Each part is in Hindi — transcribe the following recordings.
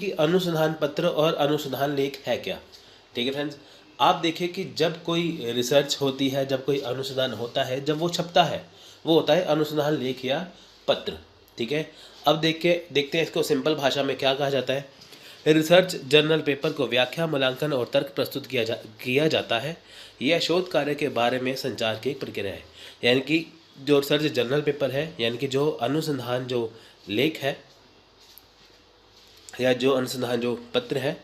कि अनुसंधान पत्र और अनुसंधान लेख है क्या। ठीक है फ्रेंड्स, आप देखिए कि जब कोई रिसर्च होती है, जब कोई अनुसंधान होता है, जब वो छपता है, वो होता है अनुसंधान लेख या पत्र। ठीक है, अब देखते हैं इसको सिंपल भाषा में क्या कहा जाता है। रिसर्च जर्नल पेपर को व्याख्या, मूल्यांकन और तर्क प्रस्तुत किया जाता है। यह शोध कार्य के बारे में संचार की एक प्रक्रिया है। यानी कि जो रिसर्च जर्नल पेपर है, यानी कि जो अनुसंधान जो लेख है या जो अनुसंधान जो पत्र है,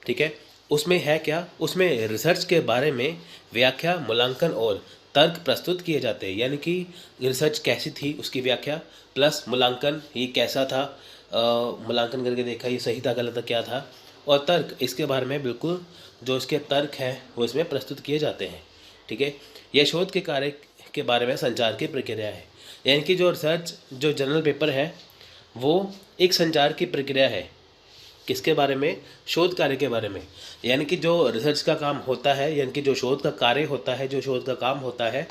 ठीक है, उसमें है क्या, उसमें रिसर्च के बारे में व्याख्या, मूल्यांकन और तर्क प्रस्तुत किए जाते हैं। यानी कि रिसर्च कैसी थी उसकी व्याख्या प्लस मूल्यांकन, ये कैसा था, मूल्यांकन करके देखा ये सही था गलत था क्या था, और तर्क इसके बारे में बिल्कुल जो इसके तर्क हैं वो इसमें प्रस्तुत किए जाते हैं। ठीक है, यह शोध के कार्य के बारे में संचार की प्रक्रिया है। यानी कि जो रिसर्च जो जर्नल पेपर है वो एक संचार की प्रक्रिया है। किसके बारे में? शोध कार्य के बारे में। यानी कि जो रिसर्च का काम होता है, यानी कि जो शोध का कार्य होता है, जो शोध का काम होता है,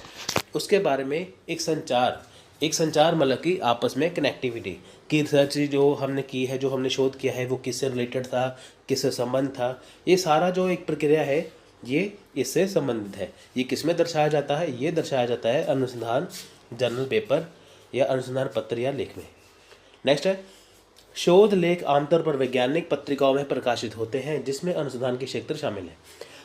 उसके बारे में एक संचार मतलब कि आपस में कनेक्टिविटी कि रिसर्च जो हमने की है, जो हमने शोध किया है वो किससे रिलेटेड था, किससे संबंध था, ये सारा जो एक प्रक्रिया है ये इससे संबंधित है। ये किस में दर्शाया जाता है? ये दर्शाया जाता है अनुसंधान जर्नल पेपर या अनुसंधान पत्र या लेख में। नेक्स्ट है, शोध लेख आमतौर पर वैज्ञानिक पत्रिकाओं में प्रकाशित होते हैं जिसमें अनुसंधान के क्षेत्र शामिल हैं।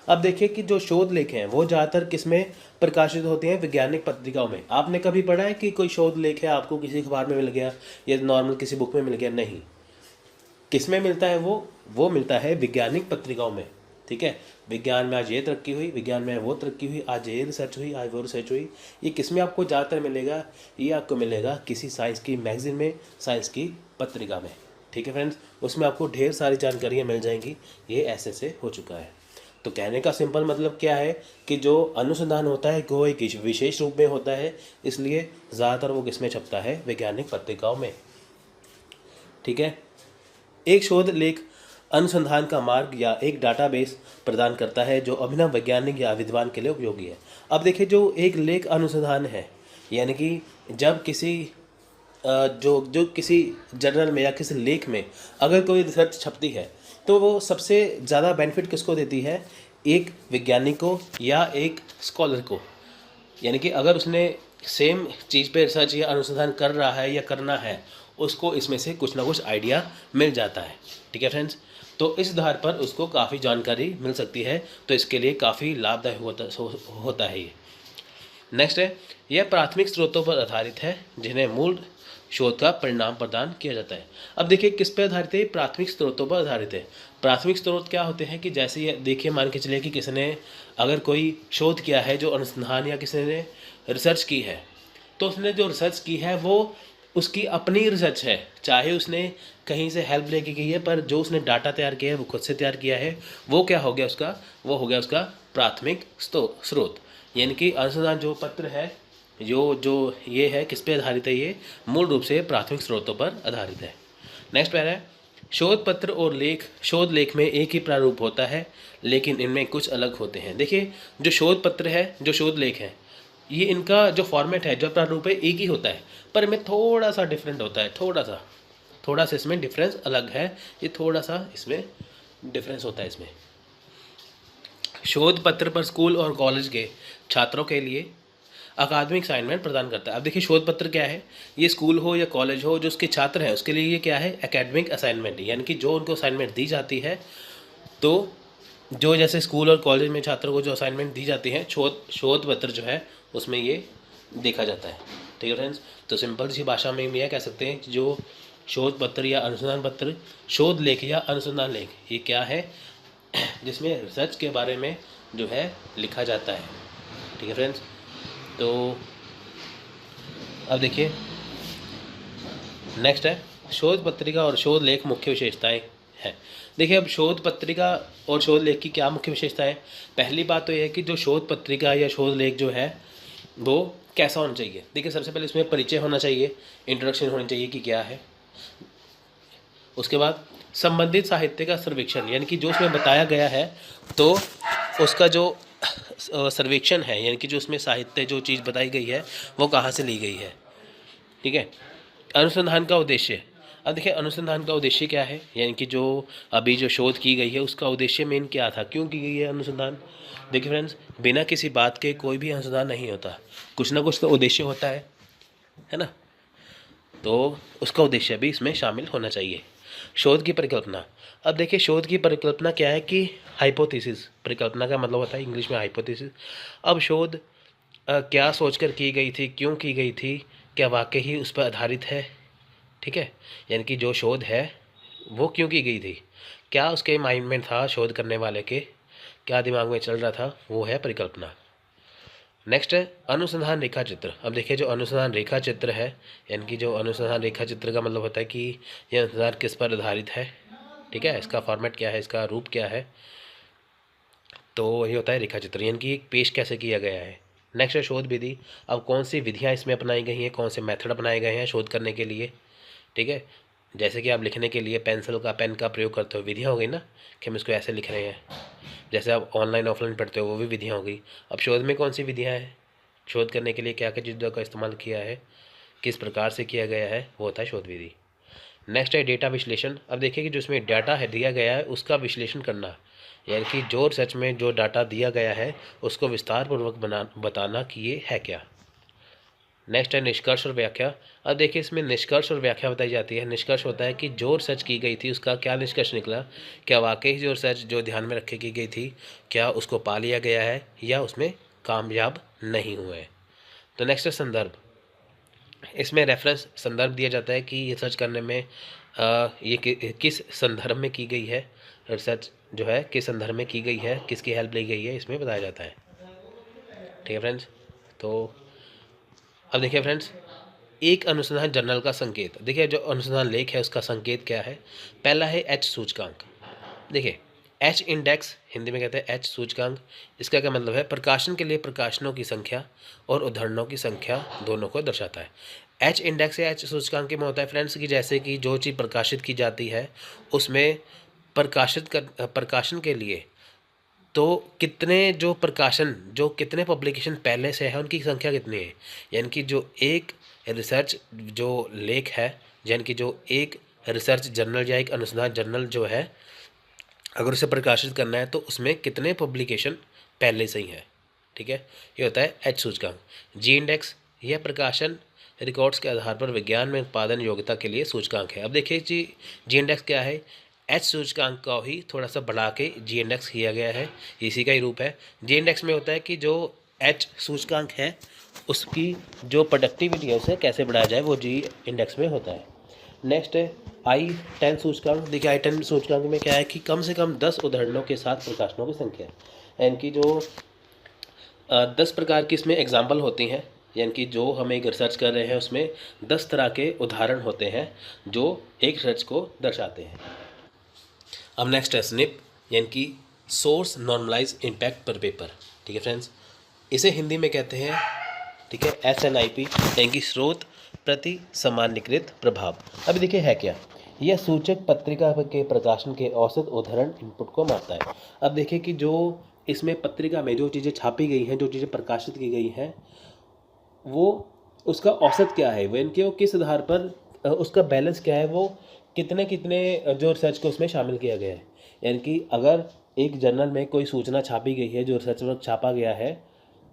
अब देखिए कि जो शोध लेख हैं वो ज़्यादातर किस में प्रकाशित होते हैं? वैज्ञानिक पत्रिकाओं में। आपने कभी पढ़ा है कि कोई शोध लेख है आपको किसी अखबार में मिल गया या नॉर्मल किसी बुक में मिल गया? नहीं। किस में मिलता है वो मिलता है वैज्ञानिक पत्रिकाओं में। ठीक है, विज्ञान में आज ये तरक्की हुई, विज्ञान में वो तरक्की हुई, आज ये रिसर्च हुई, आज वो रिसर्च हुई। ये किस में आपको ज़्यादातर मिलेगा? ये आपको मिलेगा किसी साइंस की मैगजीन में, साइंस की पत्रिका में। ठीक है फ्रेंड्स, उसमें आपको ढेर सारी जानकारियाँ मिल जाएंगी। ये ऐसे हो चुका है। तो कहने का सिंपल मतलब क्या है कि जो अनुसंधान होता है वो एक विशेष रूप में होता है, इसलिए ज़्यादातर वो किस में छपता है? वैज्ञानिक पत्रिकाओं में। ठीक है, एक शोध लेख अनुसंधान का मार्ग या एक डाटाबेस प्रदान करता है जो अभिनव वैज्ञानिक या विद्वान के लिए उपयोगी है। अब देखिए, जो एक लेख अनुसंधान है, यानी कि जब किसी जो किसी जर्नल में या किसी लेख में अगर कोई रिसर्च छपती है तो वो सबसे ज़्यादा बेनिफिट किसको देती है? एक वैज्ञानिक को या एक स्कॉलर को। यानी कि अगर उसने सेम चीज़ पे रिसर्च या अनुसंधान कर रहा है या करना है, उसको इसमें से कुछ ना कुछ आइडिया मिल जाता है। ठीक है फ्रेंड्स, तो इस आधार पर उसको काफ़ी जानकारी मिल सकती है, तो इसके लिए काफ़ी लाभदायक होता है ये। नेक्स्ट है, यह प्राथमिक स्रोतों पर आधारित है जिन्हें मूल शोध का परिणाम प्रदान किया जाता है। अब देखिए किस पे आधारित है? प्राथमिक स्रोतों पर आधारित है। प्राथमिक स्रोत क्या होते हैं कि जैसे ये देखिए, मान के चलिए कि किसी ने अगर कोई शोध किया है, जो अनुसंधान या किसी ने रिसर्च की है, तो उसने जो रिसर्च की है वो उसकी अपनी रिसर्च है, चाहे उसने कहीं से हेल्प लेके की है, पर जो उसने डाटा तैयार किया है वो खुद से तैयार किया है, वो क्या हो गया उसका? वो हो गया उसका प्राथमिक स्रोत। यानी कि अनुसंधान जो पत्र है, जो ये है किस पे आधारित है? ये मूल रूप से प्राथमिक स्रोतों पर आधारित है। नेक्स्ट पैरा है, शोध पत्र और लेख शोध लेख में एक ही प्रारूप होता है लेकिन इनमें कुछ अलग होते हैं। देखिए, जो शोध पत्र है, जो शोध लेख है, ये इनका जो फॉर्मेट है, जो प्रारूप है, एक ही होता है, पर इनमें थोड़ा सा डिफरेंट होता है। थोड़ा सा इसमें डिफरेंस अलग है। ये थोड़ा सा इसमें डिफरेंस होता है इसमें। शोध पत्र पर स्कूल और कॉलेज के छात्रों के लिए अकादमिक असाइनमेंट प्रदान करता है। अब देखिए, शोध पत्र क्या है? ये स्कूल हो या कॉलेज हो, जो उसके छात्र हैं उसके लिए ये क्या है? Academic assignment. यानी कि जो उनको असाइनमेंट दी जाती है, तो जो जैसे स्कूल और कॉलेज में छात्रों को जो असाइनमेंट दी जाती है, शोध पत्र जो है उसमें ये देखा जाता है। ठीक है फ्रेंड्स, तो सिंपल सी भाषा में हम यह कह सकते हैं कि जो शोध पत्र या अनुसंधान पत्र, शोध लेख या अनुसंधान लेख, ये क्या है? जिसमें रिसर्च के बारे में जो है लिखा जाता है। ठीक है फ्रेंड्स, तो अब देखिए नेक्स्ट है, शोध पत्रिका और शोध लेख मुख्य विशेषताएं हैं। देखिए, अब शोध पत्रिका और शोध लेख की क्या मुख्य विशेषताएं? पहली बात तो यह है कि जो शोध पत्रिका या शोध लेख जो है वो कैसा होना चाहिए। देखिए, सबसे पहले इसमें परिचय होना चाहिए, इंट्रोडक्शन होनी चाहिए कि क्या है। उसके बाद संबंधित साहित्य का सर्वेक्षण, यानी कि जो उसमें बताया गया है तो उसका जो सर्वेक्षण है, यानी कि जो उसमें साहित्य जो चीज़ बताई गई है वो कहाँ से ली गई है। ठीक है, अनुसंधान का उद्देश्य। अब देखिए अनुसंधान का उद्देश्य क्या है, यानी कि जो अभी जो शोध की गई है उसका उद्देश्य मेन क्या था, क्यों की गई है अनुसंधान। देखिए फ्रेंड्स, बिना किसी बात के कोई भी अनुसंधान नहीं होता, कुछ ना कुछ तो उद्देश्य होता है ना। तो उसका उद्देश्य भी इसमें शामिल होना चाहिए। शोध की परिकल्पना। अब देखिए शोध की परिकल्पना क्या है कि हाइपोथेसिस, परिकल्पना का मतलब होता है इंग्लिश में हाइपोथेसिस। अब शोध क्या सोचकर की गई थी, क्यों की गई थी, क्या वाकई ही उस पर आधारित है, ठीक है। यानी कि जो शोध है वो क्यों की गई थी, क्या उसके माइंड में था, शोध करने वाले के क्या दिमाग में चल रहा था, वो है परिकल्पना। नेक्स्ट है अनुसंधान रेखा चित्र। अब देखिए जो अनुसंधान रेखा चित्र है, यानी कि जो अनुसंधान रेखा चित्र का मतलब होता है कि यह अनुसंधान किस पर आधारित है, ठीक है, इसका फॉर्मेट क्या है, इसका रूप क्या है, तो ये होता है रेखा चित्र, यानी कि पेश कैसे किया गया है। नेक्स्ट है शोध विधि। अब कौन सी विधियाँ इसमें अपनाई गई हैं, कौन से मेथड अपनाए गए हैं शोध करने के लिए, ठीक है। जैसे कि आप लिखने के लिए पेंसिल का, पेन का प्रयोग करते हो, विधियाँ हो गई ना कि हम इसको ऐसे लिख रहे हैं। जैसे आप ऑनलाइन ऑफलाइन पढ़ते हो वो भी विधियाँ हो गई। अब शोध में कौन सी विधियाँ हैं, शोध करने के लिए क्या क्या चीज़ों का इस्तेमाल किया है, किस प्रकार से किया गया है, वो होता है शोध विधि। नेक्स्ट है डेटा विश्लेषण। अब देखिए कि जो इसमें डाटा है दिया गया है उसका विश्लेषण करना, यानी कि जो सच में जो डाटा दिया गया है उसको विस्तार पूर्वक बताना कि ये है क्या। नेक्स्ट है निष्कर्ष और व्याख्या। अब देखिए इसमें निष्कर्ष और व्याख्या बताई जाती है। निष्कर्ष होता है कि जो रिसर्च की गई थी उसका क्या निष्कर्ष निकला, क्या वाकई जो रिसर्च जो ध्यान में रखे की गई थी क्या उसको पा लिया गया है या उसमें कामयाब नहीं हुए। तो नेक्स्ट है संदर्भ। इसमें रेफरेंस संदर्भ दिया जाता है कि ये सर्च करने में ये किस संदर्भ में की गई है, रिसर्च जो है किस संदर्भ में की गई है, किसकी हेल्प ली गई है, इसमें बताया जाता है, ठीक है फ्रेंड्स। तो अब देखिए फ्रेंड्स, एक अनुसंधान जर्नल का संकेत। देखिए जो अनुसंधान लेख है उसका संकेत क्या है, पहला है एच सूचकांक। देखिए एच इंडेक्स, हिंदी में कहते हैं एच सूचकांक। इसका क्या मतलब है, प्रकाशन के लिए प्रकाशनों की संख्या और उद्धरणों की संख्या दोनों को दर्शाता है। एच इंडेक्स या एच सूचकांक में होता है फ्रेंड्स कि जैसे कि जो चीज़ प्रकाशित की जाती है उसमें प्रकाशन के लिए तो कितने जो प्रकाशन, जो कितने पब्लिकेशन पहले से है उनकी संख्या कितनी है। यानी कि जो एक रिसर्च जो लेख है, यानी कि जो एक रिसर्च जर्नल या एक अनुसंधान जर्नल जो है अगर उसे प्रकाशित करना है तो उसमें कितने पब्लिकेशन पहले से ही हैं, ठीक है। ये होता है एच सूचकांक। जी इंडेक्स, यह प्रकाशन रिकॉर्ड्स के आधार पर विज्ञान में उत्पादन योग्यता के लिए सूचकांक है। अब देखिए जी इंडेक्स क्या है, एच सूचकांक का ही थोड़ा सा बढ़ा के जी इंडेक्स किया गया है, इसी का ही रूप है। जी इंडेक्स में होता है कि जो एच सूचकांक है उसकी जो प्रोडक्टिविटी है उसे कैसे बढ़ाया जाए, वो जी इंडेक्स में होता है। नेक्स्ट है I10 सूचकांक। देखिए I10 सूचकांक में क्या है कि कम से कम 10 उदाहरणों के साथ प्रकाशनों की संख्या है, यानी कि जो 10 प्रकार की इसमें एग्जाम्पल होती हैं, यानी कि जो हम एक रिसर्च कर रहे हैं उसमें 10 तरह के उदाहरण होते हैं जो एक रिसर्च को दर्शाते हैं। अब नेक्स्ट है स्निप, यानी कि सोर्स नॉर्मलाइज इम्पैक्ट पर पेपर, ठीक है फ्रेंड्स, इसे हिंदी में कहते हैं, ठीक है, SNIP, यानी कि स्रोत प्रति सामान्यीकृत प्रभाव। अब देखिए है क्या, यह सूचक पत्रिका के प्रकाशन के औसत उद्धरण इनपुट को मापता है। अब देखिए कि जो इसमें पत्रिका में जो चीज़ें छापी गई हैं, जो चीज़ें प्रकाशित की गई हैं, वो उसका औसत क्या है, यानी कि वो किस आधार पर उसका बैलेंस क्या है, वो कितने कितने जो रिसर्च को उसमें शामिल किया गया है। यानी कि अगर एक जर्नल में कोई सूचना छापी गई है, जो रिसर्च वर्क छापा गया है,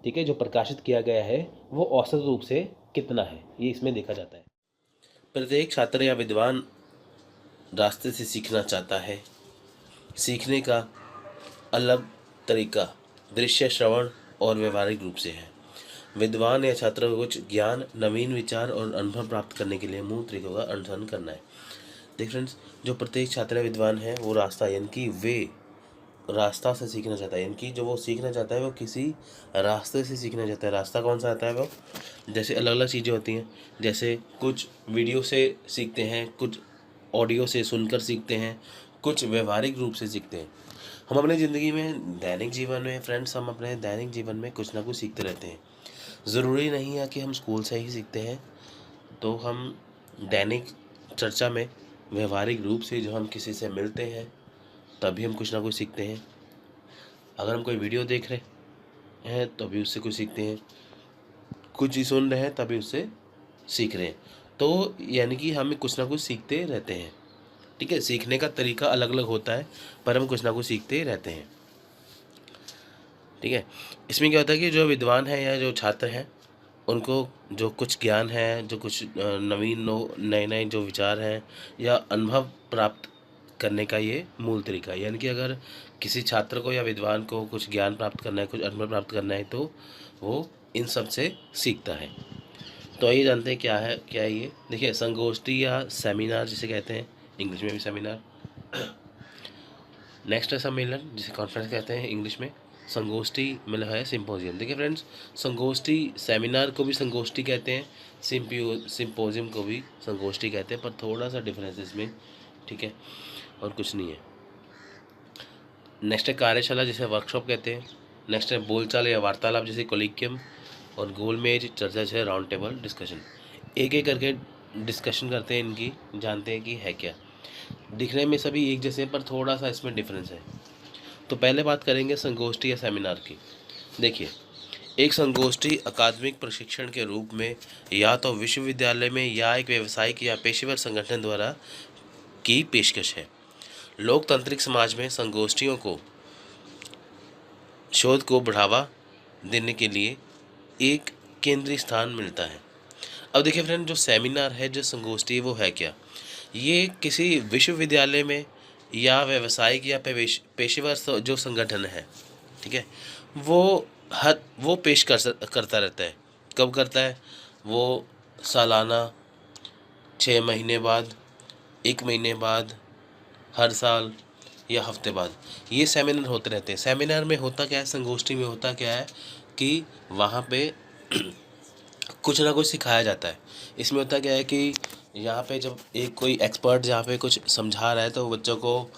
ठीक है, जो प्रकाशित किया गया है, वो औसत रूप से कितना है, ये इसमें देखा जाता है। प्रत्येक छात्र या विद्वान रास्ते से सीखना चाहता है। सीखने का अलग तरीका दृश्य, श्रवण और व्यवहारिक रूप से है। विद्वान या छात्र को कुछ ज्ञान, नवीन विचार और अनुभव प्राप्त करने के लिए मूल तरीकों का अनुसरण करना है। देख फ्रेंड्स, जो प्रत्येक छात्र या विद्वान है वो रास्ता, यानी कि वे रास्ता से सीखना चाहता है, यानी कि जो वो सीखना चाहता है वो किसी रास्ते से सीखना चाहता है। रास्ता कौन सा आता है वो, जैसे अलग अलग चीज़ें होती हैं, जैसे कुछ वीडियो से सीखते हैं, कुछ ऑडियो से सुनकर सीखते हैं, कुछ व्यवहारिक रूप से सीखते हैं। हम अपनी ज़िंदगी में दैनिक जीवन में फ्रेंड्स, हम अपने दैनिक जीवन में कुछ ना कुछ सीखते रहते हैं। ज़रूरी नहीं है कि हम स्कूल से ही सीखते हैं, तो हम दैनिक चर्चा में व्यवहारिक रूप से जो हम किसी से मिलते हैं तभी हम कुछ ना कुछ सीखते हैं। अगर हम कोई वीडियो देख रहे हैं तभी उससे कुछ सीखते हैं, कुछ ही सुन रहे हैं तभी उससे सीख रहे हैं। तो यानी कि हम कुछ ना कुछ सीखते रहते हैं, ठीक है। सीखने का तरीका अलग अलग होता है, पर हम कुछ ना कुछ सीखते रहते हैं, ठीक है। इसमें क्या होता है कि जो विद्वान हैं या जो छात्र हैं, उनको जो कुछ ज्ञान है, जो कुछ नवीन नए नए जो विचार हैं या अनुभव प्राप्त करने का ये मूल तरीका है। यानी कि अगर किसी छात्र को या विद्वान को कुछ ज्ञान प्राप्त करना है, कुछ अनुभव प्राप्त करना है, तो वो इन सब से सीखता है। तो आइए जानते हैं क्या है ये। देखिए, संगोष्ठी या सेमिनार जिसे कहते हैं, इंग्लिश में भी सेमिनार। नेक्स्ट है सम्मेलन, जिसे कॉन्फ्रेंस कहते हैं इंग्लिश में। संगोष्ठी मतलब है सिंपोजियम। देखिए फ्रेंड्स, संगोष्ठी सेमिनार को भी संगोष्ठी कहते हैं, सिंपोजियम को भी संगोष्ठी कहते हैं, पर थोड़ा सा डिफरेंस इसमें, ठीक है, और कुछ नहीं है। नेक्स्ट है कार्यशाला, जिसे वर्कशॉप कहते हैं। नेक्स्ट है बोलचाल या वार्तालाप, जिसे कोलिक्यम। और गोलमेज चर्चा है राउंड टेबल डिस्कशन। एक एक करके डिस्कशन करते हैं इनकी, जानते हैं कि है क्या। दिखने में सभी एक जैसे, पर थोड़ा सा इसमें डिफरेंस है। तो पहले बात करेंगे संगोष्ठी या सेमिनार की। देखिए, एक संगोष्ठी अकादमिक प्रशिक्षण के रूप में या तो विश्वविद्यालय में या एक व्यावसायिक या पेशेवर संगठन द्वारा की पेशकश है। लोकतांत्रिक समाज में संगोष्ठियों को शोध को बढ़ावा देने के लिए एक केंद्रीय स्थान मिलता है। अब देखिए फ्रेंड, जो सेमिनार है, जो संगोष्ठी है, वो है क्या। ये किसी विश्वविद्यालय में या व्यावसायिक या पेशेवर जो संगठन है, ठीक है, वो पेश करता रहता है। कब करता है वो? सालाना, 6 महीने बाद, 1 महीने बाद, हर साल या हफ्ते बाद ये सेमिनार होते रहते हैं। सेमिनार में होता क्या है, संगोष्ठी में होता क्या है कि वहाँ पे कुछ ना कुछ सिखाया जाता है। इसमें होता क्या है कि यहाँ पे जब एक कोई एक्सपर्ट जहाँ पे कुछ समझा रहा है, तो बच्चों को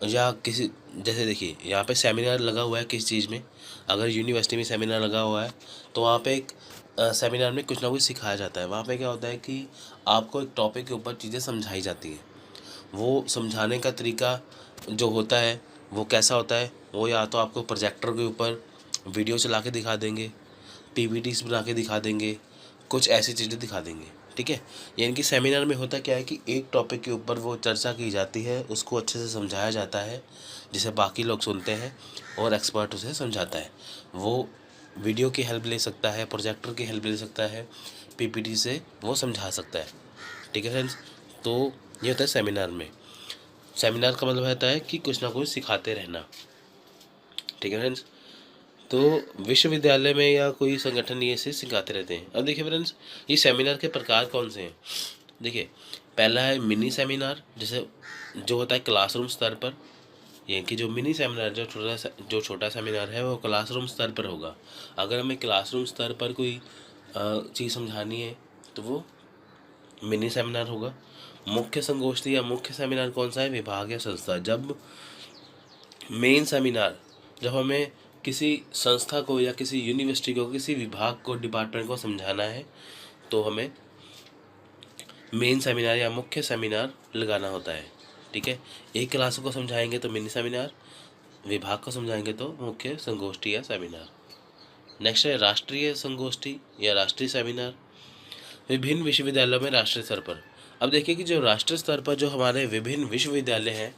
या किसी, जैसे देखिए यहाँ पे सेमिनार लगा हुआ है किस चीज़ में, अगर यूनिवर्सिटी में सेमिनार लगा हुआ है, तो वहाँ पे एक सेमिनार में कुछ ना कुछ सिखाया जाता है। वहाँ पे क्या होता है कि आपको एक टॉपिक के ऊपर चीज़ें समझाई जाती हैं। वो समझाने का तरीका जो होता है वो कैसा होता है, वो या तो आपको प्रोजेक्टर के ऊपर वीडियो चला के दिखा देंगे, पीपीटीज बना के दिखा देंगे, कुछ ऐसी चीज़ें दिखा देंगे, ठीक है। यानी कि सेमिनार में होता क्या है कि एक टॉपिक के ऊपर वो चर्चा की जाती है, उसको अच्छे से समझाया जाता है, जिसे बाकी लोग सुनते हैं और एक्सपर्ट उसे समझाता है। वो वीडियो की हेल्प ले सकता है, प्रोजेक्टर की हेल्प ले सकता है, पीपीटी से वो समझा सकता है, ठीक है फ्रेंड्स। तो ये होता है सेमिनार में। सेमिनार का मतलब होता है कि कुछ ना कुछ सिखाते रहना, ठीक है फ्रेंड्स। तो विश्वविद्यालय में या कोई संगठन ये से सिखाते रहते हैं। अब देखिए फ्रेंड्स, ये सेमिनार के प्रकार कौन से हैं। देखिए, पहला है मिनी सेमिनार, जैसे जो होता है क्लासरूम स्तर पर। यानी कि जो मिनी सेमिनार, जो छोटा सेमिनार है, वो क्लासरूम स्तर पर होगा। अगर हमें क्लासरूम स्तर पर कोई चीज़ समझानी है, तो वो मिनी सेमिनार होगा। मुख्य संगोष्ठी या मुख्य सेमिनार कौन सा है? विभाग या संस्था। जब मेन सेमिनार, जब हमें किसी संस्था को या किसी यूनिवर्सिटी को, किसी विभाग को, डिपार्टमेंट को समझाना है, तो हमें मेन सेमिनार या मुख्य सेमिनार लगाना होता है, ठीक है। एक क्लास को समझाएंगे तो मिनी सेमिनार, विभाग को समझाएंगे तो मुख्य संगोष्ठी या सेमिनार। नेक्स्ट है राष्ट्रीय संगोष्ठी या राष्ट्रीय सेमिनार। विभिन्न विश्वविद्यालयों में राष्ट्रीय स्तर पर। अब देखिए कि जो राष्ट्रीय स्तर पर जो हमारे विभिन्न विश्वविद्यालय हैं,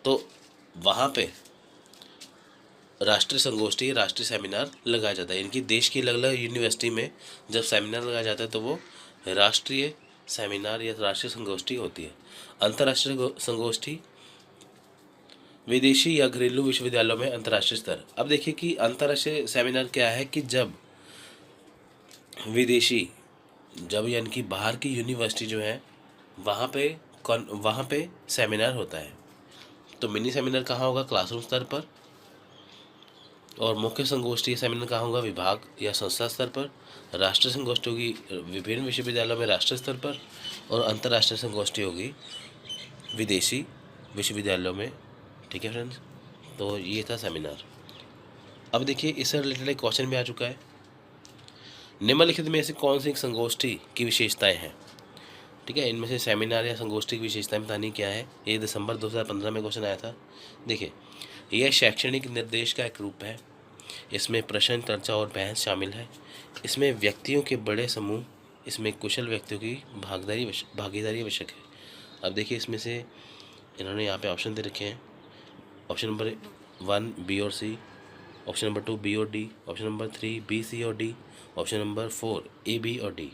तो वहाँ पे राष्ट्रीय संगोष्ठी, राष्ट्रीय सेमिनार लगाया जाता है। इनकी देश की अलग अलग यूनिवर्सिटी में जब सेमिनार लगाया जाता है, तो वो राष्ट्रीय सेमिनार या राष्ट्रीय संगोष्ठी होती है। अंतर्राष्ट्रीय संगोष्ठी, विदेशी या घरेलू विश्वविद्यालयों में अंतर्राष्ट्रीय स्तर। अब देखिए कि अंतर्राष्ट्रीय सेमिनार क्या है कि जब विदेशी, जब यानी कि बाहर की यूनिवर्सिटी जो है, वहाँ पे सेमिनार होता है। तो मिनी सेमिनार कहाँ होगा? क्लासरूम स्तर पर। और मुख्य संगोष्ठी सेमिनार कहाँ होगा? विभाग या संस्था स्तर पर। राष्ट्रीय संगोष्ठी होगी विभिन्न विश्वविद्यालयों में राष्ट्रीय स्तर पर। और अंतर्राष्ट्रीय संगोष्ठी होगी विदेशी विश्वविद्यालयों में, ठीक है फ्रेंड्स। तो ये था सेमिनार। अब देखिए, इससे रिलेटेड एक क्वेश्चन भी आ चुका है। निम्नलिखित में से कौन सी संगोष्ठी की विशेषताएं हैं? ठीक है, इनमें से सेमिनार या संगोष्ठी की विशेषताएं बतानी क्या है। ये दिसंबर 2015 में क्वेश्चन आया था। देखिए, यह शैक्षणिक निर्देश का एक रूप है। इसमें प्रश्न, चर्चा और बहस शामिल है। इसमें व्यक्तियों के बड़े समूह इसमें कुशल व्यक्तियों की भागीदारी आवश्यक है। अब देखिए इसमें से इन्होंने यहाँ पे ऑप्शन दे रखे हैं। ऑप्शन नंबर 1 बी और सी, ऑप्शन नंबर 2 बी और D, option number 3 B C और D, option number 4 A B और डी।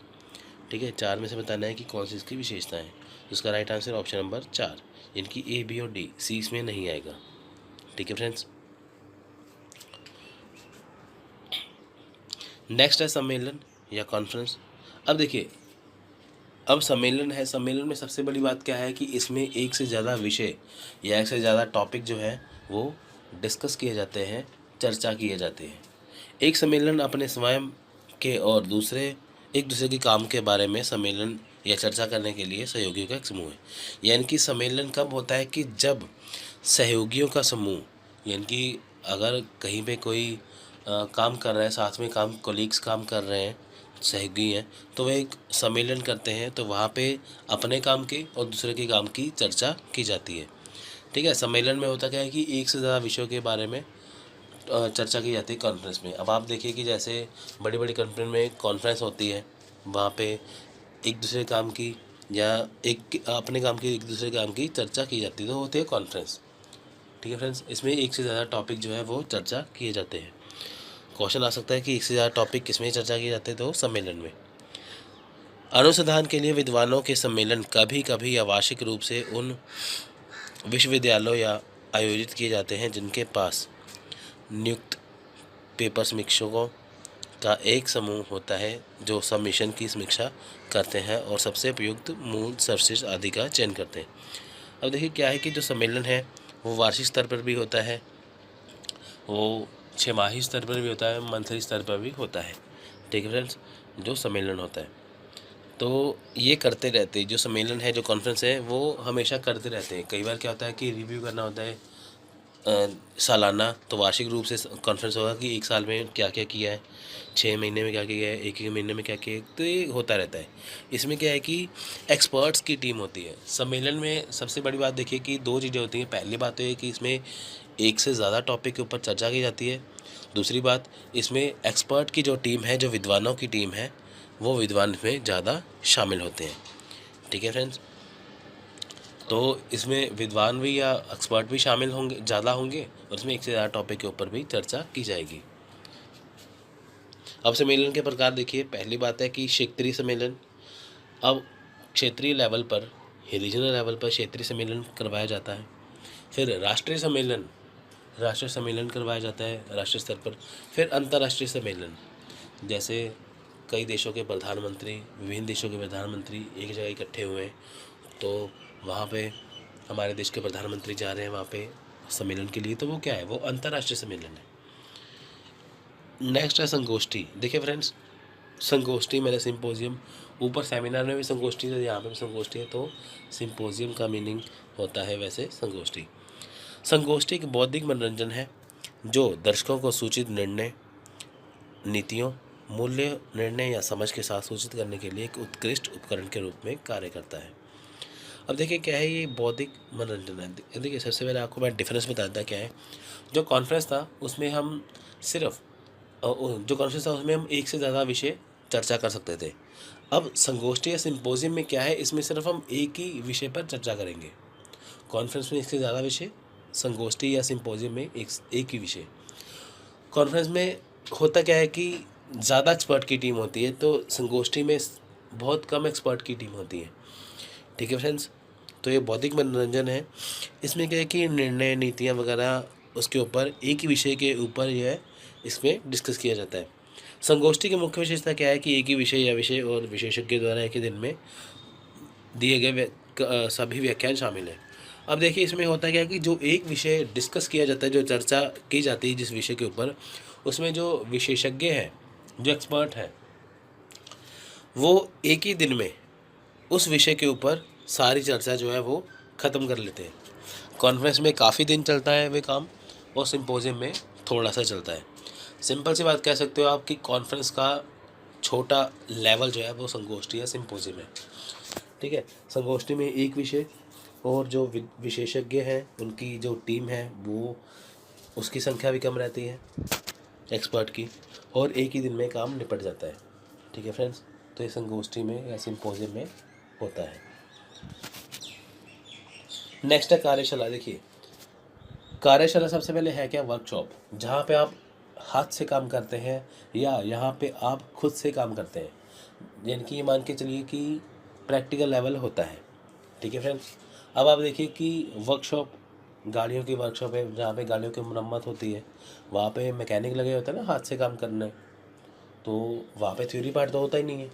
ठीक है, 4 में से बताना है कि कौन सी इसकी विशेषता है। तो इसका राइट आंसर ऑप्शन नंबर 4, इनकी ए बी और डी, सी इसमें नहीं आएगा। ठीक है फ्रेंड्स, नेक्स्ट है सम्मेलन या कॉन्फ्रेंस। अब देखिए, अब सम्मेलन है, सम्मेलन में सबसे बड़ी बात क्या है कि इसमें एक से ज़्यादा विषय या एक से ज़्यादा टॉपिक जो है वो डिस्कस किए जाते हैं, चर्चा किए जाते हैं। एक सम्मेलन अपने स्वयं के और एक दूसरे के काम के बारे में सम्मेलन या चर्चा करने के लिए सहयोगियों का एक समूह है। यानी कि सम्मेलन कब होता है कि जब सहयोगियों का समूह, यानी कि अगर कहीं पे कोई काम कर रहा है, साथ में कोलीग्स काम कर रहे हैं, सहयोगी हैं, तो वह एक सम्मेलन करते हैं, तो वहाँ पे अपने काम की और दूसरे के काम की चर्चा की जाती है। ठीक है, सम्मेलन में होता क्या है कि एक से ज़्यादा विषयों के बारे में चर्चा की जाती है कॉन्फ्रेंस में। अब आप देखिए कि जैसे बड़ी बड़ी कंपनी में कॉन्फ्रेंस होती है, वहाँ पे एक दूसरे काम की या अपने काम की एक दूसरे काम की चर्चा की जाती है, तो होती है कॉन्फ्रेंस। ठीक है फ्रेंड्स, इसमें एक से ज़्यादा टॉपिक जो है वो चर्चा किए जाते हैं। क्वेश्चन आ सकता है कि एक से ज़्यादा टॉपिक किस में चर्चा किए जाते हैं, तो सम्मेलन में। अनुसंधान के लिए विद्वानों के सम्मेलन कभी कभी आवासिक रूप से उन विश्वविद्यालयों या आयोजित किए जाते हैं जिनके पास नियुक्त पेपर समीक्षकों का एक समूह होता है जो सबमिशन की समीक्षा करते हैं और सबसे उपयुक्त मूल सर्विसेज आदि का चयन करते हैं। अब देखिए क्या है कि जो सम्मेलन है वो वार्षिक स्तर पर भी होता है, वो छमाही स्तर पर भी होता है, मंथली स्तर पर भी होता है। ठीक है फ्रेंड्स, जो सम्मेलन होता है तो ये करते रहते हैं, जो सम्मेलन है, जो कॉन्फ्रेंस है, वो हमेशा करते रहते हैं। कई बार क्या होता है कि रिव्यू करना होता है सालाना, तो वार्षिक रूप से कॉन्फ्रेंस होगा कि एक साल में क्या क्या किया है, 6 महीने में क्या किया है, एक महीने में क्या किया है, तो ये होता रहता है। इसमें क्या है कि एक्सपर्ट्स की टीम होती है। सम्मेलन में सबसे बड़ी बात देखिए कि 2 चीज़ें होती हैं। पहली बात तो ये कि इसमें एक से ज़्यादा टॉपिक के ऊपर चर्चा की जाती है। दूसरी बात, इसमें एक्सपर्ट की जो टीम है, जो विद्वानों की टीम है, वो विद्वान में ज़्यादा शामिल होते हैं। ठीक है फ्रेंड्स, तो इसमें विद्वान भी या एक्सपर्ट भी शामिल होंगे, ज़्यादा होंगे, और इसमें एक से ज़्यादा टॉपिक के ऊपर भी चर्चा की जाएगी। अब सम्मेलन के प्रकार देखिए, पहली बात है कि क्षेत्रीय सम्मेलन। अब क्षेत्रीय लेवल पर, रीजनल लेवल पर क्षेत्रीय सम्मेलन करवाया जाता है। फिर राष्ट्रीय सम्मेलन करवाया जाता है राष्ट्रीय स्तर पर। फिर अंतर्राष्ट्रीय सम्मेलन, जैसे कई देशों के प्रधानमंत्री, विभिन्न देशों के प्रधानमंत्री एक जगह इकट्ठे हुए, तो वहाँ पे हमारे देश के प्रधानमंत्री जा रहे हैं वहाँ पे सम्मेलन के लिए, तो वो क्या है, वो अंतर्राष्ट्रीय सम्मेलन है। नेक्स्ट है संगोष्ठी। देखिए फ्रेंड्स, संगोष्ठी मैंने सिंपोजियम, ऊपर सेमिनार में भी संगोष्ठी है, यहाँ पे भी संगोष्ठी है, तो सिंपोजियम का मीनिंग होता है वैसे संगोष्ठी। संगोष्ठी एक बौद्धिक मनोरंजन है जो दर्शकों को सूचित निर्णय, नीतियों, मूल्य, निर्णय या समझ के साथ सूचित करने के लिए एक उत्कृष्ट उपकरण के रूप में कार्य करता है। अब देखिए क्या है ये बौद्धिक मनोरंजन है। देखिए सबसे पहले आपको मैं डिफरेंस बताता क्या है। जो कॉन्फ्रेंस था उसमें हम सिर्फ उसमें हम एक से ज़्यादा विषय चर्चा कर सकते थे। अब संगोष्ठी या सिंपोजियम में क्या है, इसमें सिर्फ हम एक ही विषय पर चर्चा करेंगे। कॉन्फ्रेंस में एक से ज़्यादा विषय, संगोष्ठी या सिंपोजियम में एक ही विषय। कॉन्फ्रेंस में होता क्या है कि ज़्यादा एक्सपर्ट की टीम होती है, तो संगोष्ठी में बहुत कम एक्सपर्ट की टीम होती है। ठीक है फ्रेंड्स, तो ये बौद्धिक मनोरंजन है। इसमें क्या है कि निर्णय, नीतियाँ वगैरह उसके ऊपर एक ही विषय के ऊपर यह इसमें डिस्कस किया जाता है। संगोष्ठी की मुख्य विशेषता क्या है कि एक ही विषय या विषय और विशेषज्ञ द्वारा एक ही दिन में दिए गए सभी व्याख्यान शामिल हैं। अब देखिए इसमें होता क्या है कि जो एक विषय डिस्कस किया जाता है, जो चर्चा की जाती है जिस विषय के ऊपर, उसमें जो विशेषज्ञ हैं, जो एक्सपर्ट हैं, वो एक ही दिन में उस विषय के ऊपर सारी चर्चा जो है वो ख़त्म कर लेते हैं। कॉन्फ्रेंस में काफ़ी दिन चलता है वे काम, और सिंपोजियम में थोड़ा सा चलता है। सिंपल सी बात कह सकते हो आप कि कॉन्फ्रेंस का छोटा लेवल जो है वो संगोष्ठी या सिंपोजियम है। ठीक है, संगोष्ठी में एक विषय और जो विशेषज्ञ हैं उनकी जो टीम है वो उसकी संख्या भी कम रहती है एक्सपर्ट की, और एक ही दिन में काम निपट जाता है। ठीक है फ्रेंड्स, तो ये संगोष्ठी में या सिंपोजियम में होता है। नेक्स्ट है कार्यशाला। देखिए कार्यशाला सबसे पहले है क्या, वर्कशॉप, जहाँ पे आप हाथ से काम करते हैं या यहाँ पे आप खुद से काम करते हैं, यानी कि ये मान के चलिए कि प्रैक्टिकल लेवल होता है। ठीक है फ्रेंड्स। अब आप देखिए कि वर्कशॉप गाड़ियों की वर्कशॉप है, जहाँ पे गाड़ियों की मरम्मत होती है, वहाँ पे मैकेनिक लगे होते हैं ना हाथ से काम करने, तो वहाँ पे थ्योरी पार्ट तो होता ही नहीं है,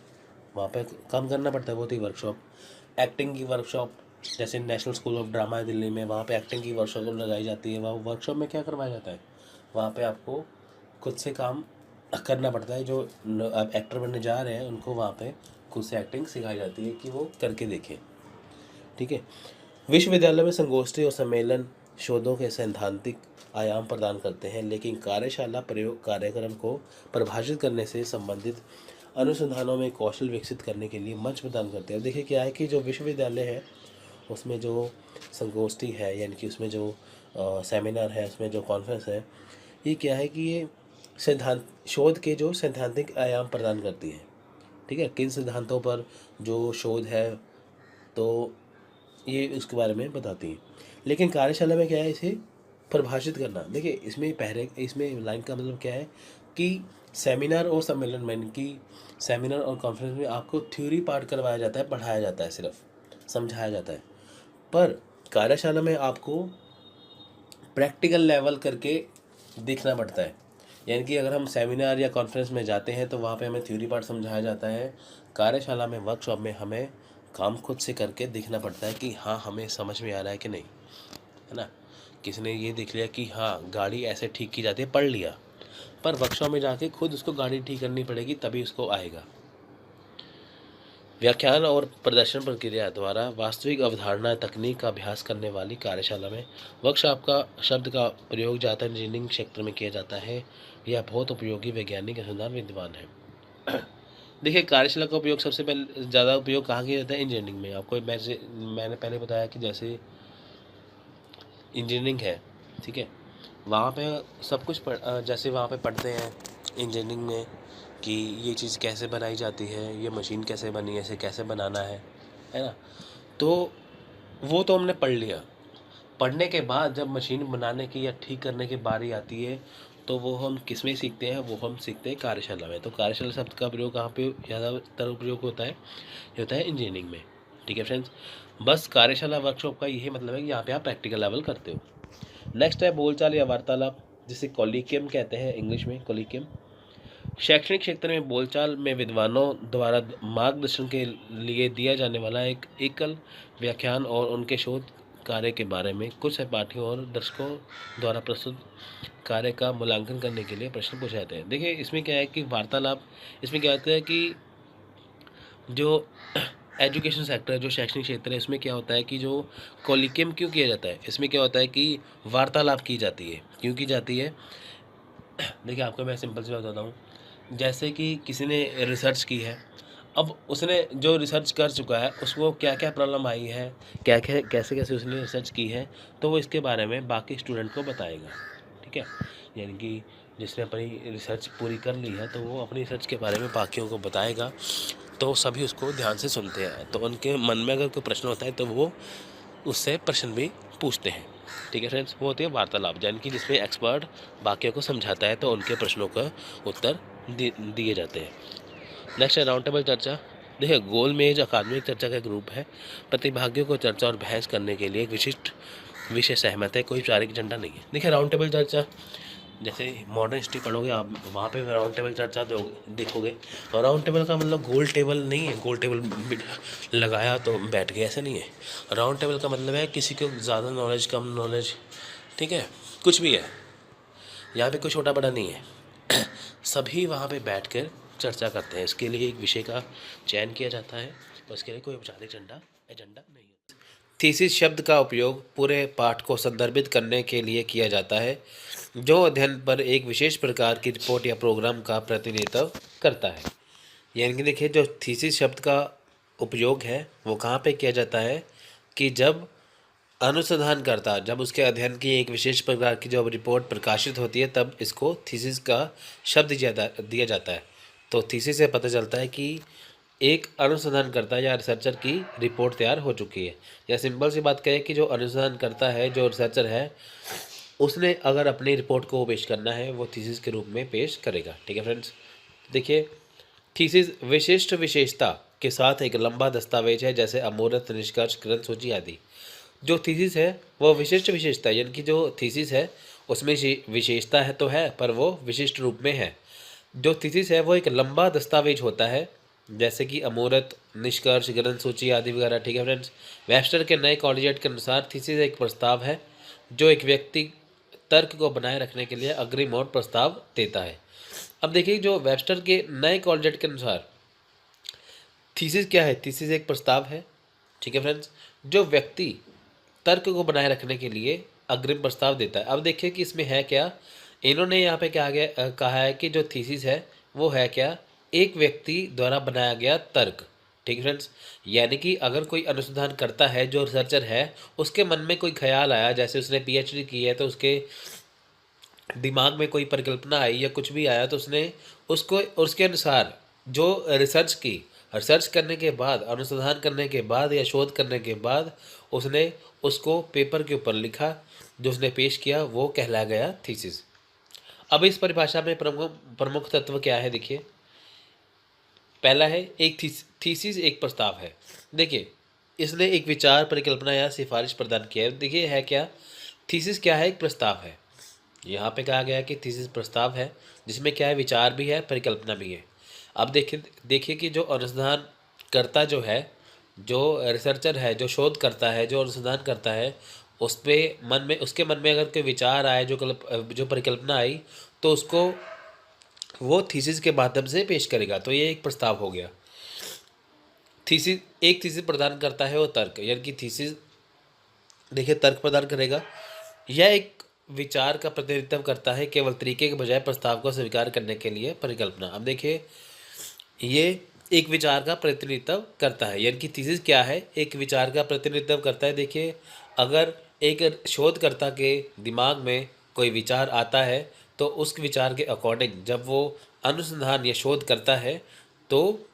वहाँ पे काम करना पड़ता है, वो थी वर्कशॉप। एक्टिंग की वर्कशॉप, जैसे नेशनल स्कूल ऑफ ड्रामा है दिल्ली में, वहाँ पे एक्टिंग की वर्कशॉप लगाई जाती है। वहाँ वर्कशॉप में क्या करवाया जाता है, वहाँ पे आपको खुद से काम करना पड़ता है। जो आप एक्टर बनने जा रहे हैं उनको वहाँ पे खुद से एक्टिंग सिखाई जाती है कि वो करके देखें। ठीक है। विश्वविद्यालय में संगोष्ठी और सम्मेलन शोधों के सैद्धांतिक आयाम प्रदान करते हैं, लेकिन कार्यशाला प्रयोग कार्यक्रम को परिभाषित करने से संबंधित अनुसंधानों में कौशल विकसित करने के लिए मंच प्रदान करते हैं। देखिए क्या है कि जो विश्वविद्यालय है उसमें जो संगोष्ठी है, यानी कि उसमें जो सेमिनार है, उसमें जो कॉन्फ्रेंस है, ये क्या है कि ये सिद्धांत शोध के जो सैद्धांतिक आयाम प्रदान करती है। ठीक है, किन सिद्धांतों पर जो शोध है, तो ये उसके बारे में बताती है। लेकिन कार्यशाला में क्या है, इसे परिभाषित करना। देखिए इसमें लाइन का मतलब क्या है कि सेमिनार और सम्मेलन में, कि सेमिनार और कॉन्फ्रेंस में आपको थ्योरी पार्ट करवाया जाता है, पढ़ाया जाता है, सिर्फ समझाया जाता है। पर कार्यशाला में आपको प्रैक्टिकल लेवल करके देखना पड़ता है। यानी कि अगर हम सेमिनार या कॉन्फ्रेंस में जाते हैं तो वहाँ पे हमें थ्योरी पार्ट समझाया जाता है। कार्यशाला में, वर्कशॉप में हमें काम खुद से करके देखना पड़ता है कि हाँ हमें समझ में आ रहा है कि नहीं, है ना। किसी ने ये देख लिया कि हाँ गाड़ी ऐसे ठीक की जाती है, पढ़ लिया, पर वर्कशॉप में जाके खुद उसको गाड़ी ठीक करनी पड़ेगी, तभी उसको आएगा। व्याख्यान और प्रदर्शन प्रक्रिया द्वारा वास्तविक अवधारणा तकनीक का अभ्यास करने वाली कार्यशाला में वर्कशॉप का शब्द का प्रयोग ज़्यादातर इंजीनियरिंग क्षेत्र में किया जाता है। यह बहुत उपयोगी वैज्ञानिक अनुसंधान विद्वान है। देखिए कार्यशाला का उपयोग सबसे पहले ज़्यादा उपयोग कहाँ किया जाता है, इंजीनियरिंग में। आपको मैंने पहले बताया कि जैसे इंजीनियरिंग है, ठीक है, वहाँ पे सब कुछ जैसे वहाँ पे पढ़ते हैं इंजीनियरिंग में कि ये चीज़ कैसे बनाई जाती है, ये मशीन कैसे बनी है, इसे कैसे बनाना है ना। तो वो तो हमने पढ़ लिया। पढ़ने के बाद जब मशीन बनाने की या ठीक करने की बारी आती है तो वो हम किस में सीखते हैं, वो हम सीखते हैं कार्यशाला में। तो कार्यशाला शब्द का प्रयोग कहाँ पे ज़्यादातर उपयोग होता है, ये होता है इंजीनियरिंग में। ठीक है फ्रेंड्स, बस कार्यशाला वर्कशॉप का यही मतलब है कि यहाँ पे आप प्रैक्टिकल लेवल करते हो। नेक्स्ट है बोलचाल या वार्तालाप, जिसे कोलिकियम कहते हैं इंग्लिश में, कोलिकियम। शैक्षणिक क्षेत्र में बोलचाल में विद्वानों द्वारा मार्गदर्शन के लिए दिया जाने वाला एक एकल व्याख्यान और उनके शोध कार्य के बारे में कुछ सहपाठियों और दर्शकों द्वारा प्रस्तुत कार्य का मूल्यांकन करने के लिए प्रश्न पूछे जाते हैं। देखिए इसमें क्या है कि वार्तालाप, इसमें क्या होता है कि जो एजुकेशन सेक्टर है, जो शैक्षणिक क्षेत्र है, इसमें क्या होता है कि जो कोलिकियम क्यों किया जाता है, इसमें क्या होता है कि वार्तालाप की जाती है। क्यों की जाती है, देखिए आपको मैं सिंपल से बताता हूँ। जैसे कि किसी ने रिसर्च की है, अब उसने जो रिसर्च कर चुका है उसको क्या क्या प्रॉब्लम आई है, क्या क्या कैसे कैसे उसने रिसर्च की है, तो वो इसके बारे में बाकी स्टूडेंट को बताएगा। ठीक है, यानी कि जिसने अपनी रिसर्च पूरी कर ली है तो वो अपनी रिसर्च के बारे में बाकियों को बताएगा, तो सभी उसको ध्यान से सुनते हैं। तो उनके मन में अगर कोई प्रश्न होता है तो वो उससे प्रश्न भी पूछते हैं। ठीक है फ्रेंड्स, वो होती है वार्तालाप, यानी कि जिसमें एक्सपर्ट बाकियों को समझाता है तो उनके प्रश्नों का उत्तर दिए जाते हैं। नेक्स्ट है राउंड टेबल चर्चा। देखिए गोल मेज अकादमिक चर्चा का ग्रुप है। प्रतिभागियों को चर्चा और बहस करने के लिए एक विशिष्ट विषय सहमत है, कोई औपचारिक एजेंडा नहीं है। देखिए राउंड टेबल चर्चा, जैसे मॉडर्न हिस्ट्री पढ़ोगे आप, वहाँ पे राउंड टेबल चर्चा देखोगे। और राउंड टेबल का मतलब गोल टेबल नहीं है, गोल टेबल लगाया तो बैठ गए, ऐसा नहीं है। राउंड टेबल का मतलब है किसी को ज़्यादा नॉलेज, कम नॉलेज, ठीक है, कुछ भी है, यहाँ पे कोई छोटा बड़ा नहीं है। सभी वहाँ पे बैठकर चर्चा करते हैं। इसके लिए एक विषय का चयन किया जाता है और इसके लिए कोई औपचारिक एजेंडा नहीं है। थीसिस शब्द का उपयोग पूरे पाठ को संदर्भित करने के लिए किया जाता है, जो अध्ययन पर एक विशेष प्रकार की रिपोर्ट या प्रोग्राम का प्रतिनिधित्व करता है। यानी कि देखिए जो थीसिस शब्द का उपयोग है वो कहाँ पे किया जाता है कि जब अनुसंधानकर्ता, जब उसके अध्ययन की एक विशेष प्रकार की जब रिपोर्ट प्रकाशित होती है तब इसको थीसिस का शब्द दिया जाता है। तो थीसिस से पता चलता है कि एक अनुसंधानकर्ता या रिसर्चर की रिपोर्ट तैयार हो चुकी है। या सिंपल सी बात कहें कि जो अनुसंधानकर्ता है, जो रिसर्चर है, उसने अगर अपनी रिपोर्ट को पेश करना है वो थीसिस के रूप में पेश करेगा। ठीक है फ्रेंड्स, देखिए थीसिस विशिष्ट विशेषता के साथ एक लंबा दस्तावेज है, जैसे अमूर्त, निष्कर्ष, ग्रंथ सूची आदि। जो थीसिस है वो विशिष्ट विशेषता, यानी कि जो थीसिस है उसमें विशेषता है तो है, पर वो विशिष्ट रूप में है। जो थीसिस है वो एक लंबा दस्तावेज होता है, जैसे कि अमूर्त, निष्कर्ष, ग्रंथ सूची आदि वगैरह। ठीक है फ्रेंड्स, वेबस्टर के नए कॉलेजिएट के अनुसार थीसिस एक प्रस्ताव है जो एक व्यक्ति तर्क को बनाए रखने के लिए अग्रिम और प्रस्ताव देता है। अब देखिए, जो वेबस्टर के नए कॉलेजिएट के अनुसार थीसिस क्या है? थीसिस एक प्रस्ताव है। ठीक है फ्रेंड्स, जो व्यक्ति तर्क को बनाए रखने के लिए अग्रिम प्रस्ताव देता है। अब देखिए कि इसमें है क्या, इन्होंने यहाँ पे कहा है कि जो थीसिस है वो है क्या, एक व्यक्ति द्वारा बनाया गया तर्क। ठीक है फ्रेंड्स, यानी कि अगर कोई अनुसंधान करता है, जो रिसर्चर है, उसके मन में कोई ख्याल आया, जैसे उसने पीएचडी की है तो उसके दिमाग में कोई परिकल्पना आई या कुछ भी आया, तो उसने उसको उसके अनुसार जो रिसर्च करने के बाद, अनुसंधान करने के बाद या शोध करने के बाद उसने उसको पेपर के ऊपर लिखा, जो उसने पेश किया, वो कहला गया थीसिस। अब इस परिभाषा में प्रमुख तत्व क्या है? देखिए, पहला है एक थीसिस एक प्रस्ताव है। देखिए, इसने एक विचार, परिकल्पना या सिफारिश प्रदान किया है। देखिए है क्या, थीसिस क्या है? एक प्रस्ताव है। यहाँ पे कहा गया है कि थीसिस प्रस्ताव है जिसमें क्या है, विचार भी है, परिकल्पना भी है। अब देखिए कि जो अनुसंधान करता जो है, जो रिसर्चर है, जो शोध करता है, जो अनुसंधान करता है, उसके मन में अगर कोई विचार आए, जो परिकल्पना आई, तो उसको वो थीसिस के माध्यम से पेश करेगा। तो ये एक प्रस्ताव हो गया। थीसिस प्रदान करता है वो तर्क, यानी कि थीसिस देखिए तर्क प्रदान करेगा। यह एक विचार का प्रतिनिधित्व करता है, केवल तरीके के बजाय प्रस्ताव को स्वीकार करने के लिए परिकल्पना। अब देखिए, ये एक विचार का प्रतिनिधित्व करता है, यानी कि थीसिस क्या है, एक विचार का प्रतिनिधित्व करता है। देखिए, अगर एक शोधकर्ता के दिमाग में कोई विचार आता है, तो उस विचार के अकॉर्डिंग जब वो अनुसंधान या शोध करता है, तो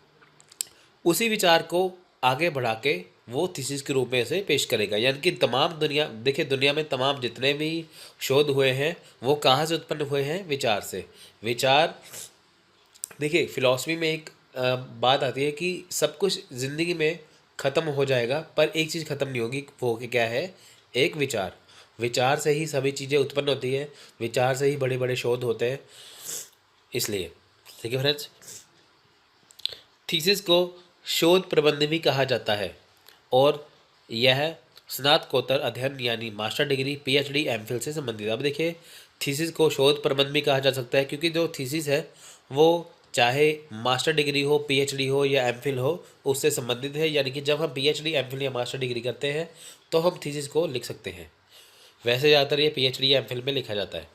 उसी विचार को आगे बढ़ा के वो थीसिस के रूप में इसे पेश करेगा। यानी कि दुनिया में तमाम जितने भी शोध हुए हैं वो कहाँ से उत्पन्न हुए हैं? विचार से। विचार, देखिए फिलॉसफी में एक बात आती है कि सब कुछ ज़िंदगी में ख़त्म हो जाएगा, पर एक चीज़ ख़त्म नहीं होगी, वो कि क्या है? एक विचार। विचार से ही सभी चीज़ें उत्पन्न होती है, विचार से ही बड़े बड़े शोध होते हैं, इसलिए। ठीक है फ्रेंड्स, थीसिस को शोध प्रबंध भी कहा जाता है, और यह स्नातकोत्तर अध्ययन यानी मास्टर डिग्री, पीएचडी, एमफिल से संबंधित। अब देखिए, थीसिस को शोध प्रबंध भी कहा जा सकता है, क्योंकि जो थीसिस है वो चाहे मास्टर डिग्री हो, पीएचडी हो या एमफिल हो, उससे संबंधित है। यानी कि जब हम पीएचडी, एमफिल या मास्टर डिग्री करते हैं तो हम थीसिस को लिख सकते हैं। वैसे ज़्यादातर ये पीएचडी या एमफिल में लिखा जाता है।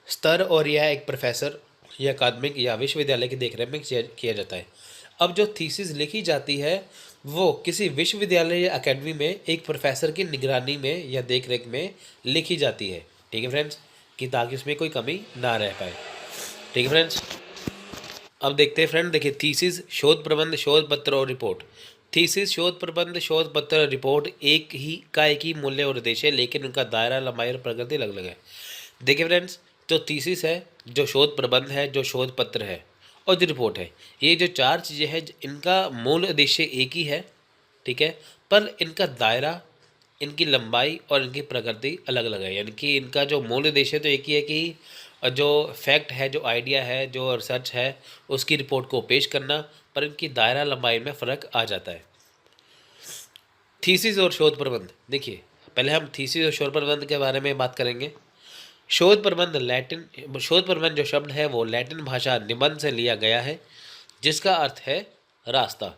स्तर, और यह एक प्रोफेसर या अकादमिक या विश्वविद्यालय की देखरेख में किया जाता है। अब जो थीसिस लिखी जाती है वो किसी विश्वविद्यालय या अकेडमी में एक प्रोफेसर की निगरानी में या देखरेख में लिखी जाती है। ठीक है फ्रेंड्स, कि ताकि उसमें कोई कमी ना रह पाए। ठीक है फ्रेंड्स, अब देखते हैं फ्रेंड, देखिए थीसिस, शोध प्रबंध, शोध पत्र और रिपोर्ट। थीसिस, शोध प्रबंध, शोध पत्र और रिपोर्ट एक ही मूल्य और उद्देश्य है, लेकिन उनका दायरा, लंबाई और प्रकृति अलग अलग है। देखिए फ्रेंड्स, जो थीसिस है, जो शोध प्रबंध है, जो शोध पत्र है और जो रिपोर्ट है, ये जो चार चीज़ें हैं, इनका मूल उद्देश्य एक ही है। ठीक है, पर इनका दायरा, इनकी लंबाई और इनकी प्रकृति अलग अलग है। यानी कि इनका जो मूल उद्देश्य तो एक ही है कि जो फैक्ट है, जो आइडिया है, जो रिसर्च है, उसकी रिपोर्ट को पेश करना, पर इनकी दायरा, लंबाई में फ़र्क आ जाता है। थीसिस और शोध प्रबंध, देखिए पहले हम थीसिस और शोध प्रबंध के बारे में बात करेंगे। शोध प्रबंध जो शब्द है वो लैटिन भाषा निबंध से लिया गया है, जिसका अर्थ है रास्ता।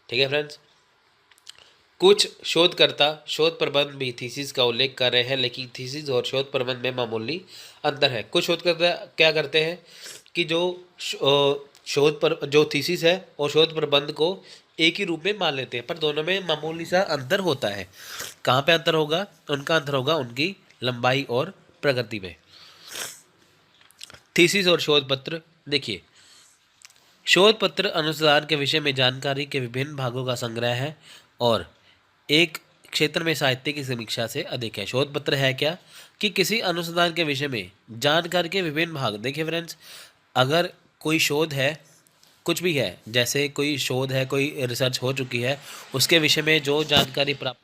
ठीक है फ्रेंड्स, कुछ शोधकर्ता शोध प्रबंध भी थीसिस का उल्लेख कर रहे हैं, लेकिन थीसिस और शोध प्रबंध में मामूली अंतर है। कुछ शोधकर्ता क्या करते हैं कि जो थीसिस है और शोध प्रबंध को एक ही रूप में मान लेते हैं, पर दोनों में मामूली सा अंतर होता है। कहाँ पे अंतर होगा? उनका अंतर होगा उनकी लंबाई और प्रगति में। थीसिस और शोध पत्र, देखिए शोध पत्र अनुसंधान के विषय में जानकारी के विभिन्न भागों का संग्रह है और एक क्षेत्र में साहित्य की समीक्षा से अधिक है। शोध पत्र है क्या कि किसी अनुसंधान के विषय में जानकारी के विभिन्न भाग। देखिए फ्रेंड्स, अगर कोई शोध है, कुछ भी है, जैसे कोई शोध है, कोई रिसर्च हो चुकी है, उसके विषय में जो जानकारी प्राप्त।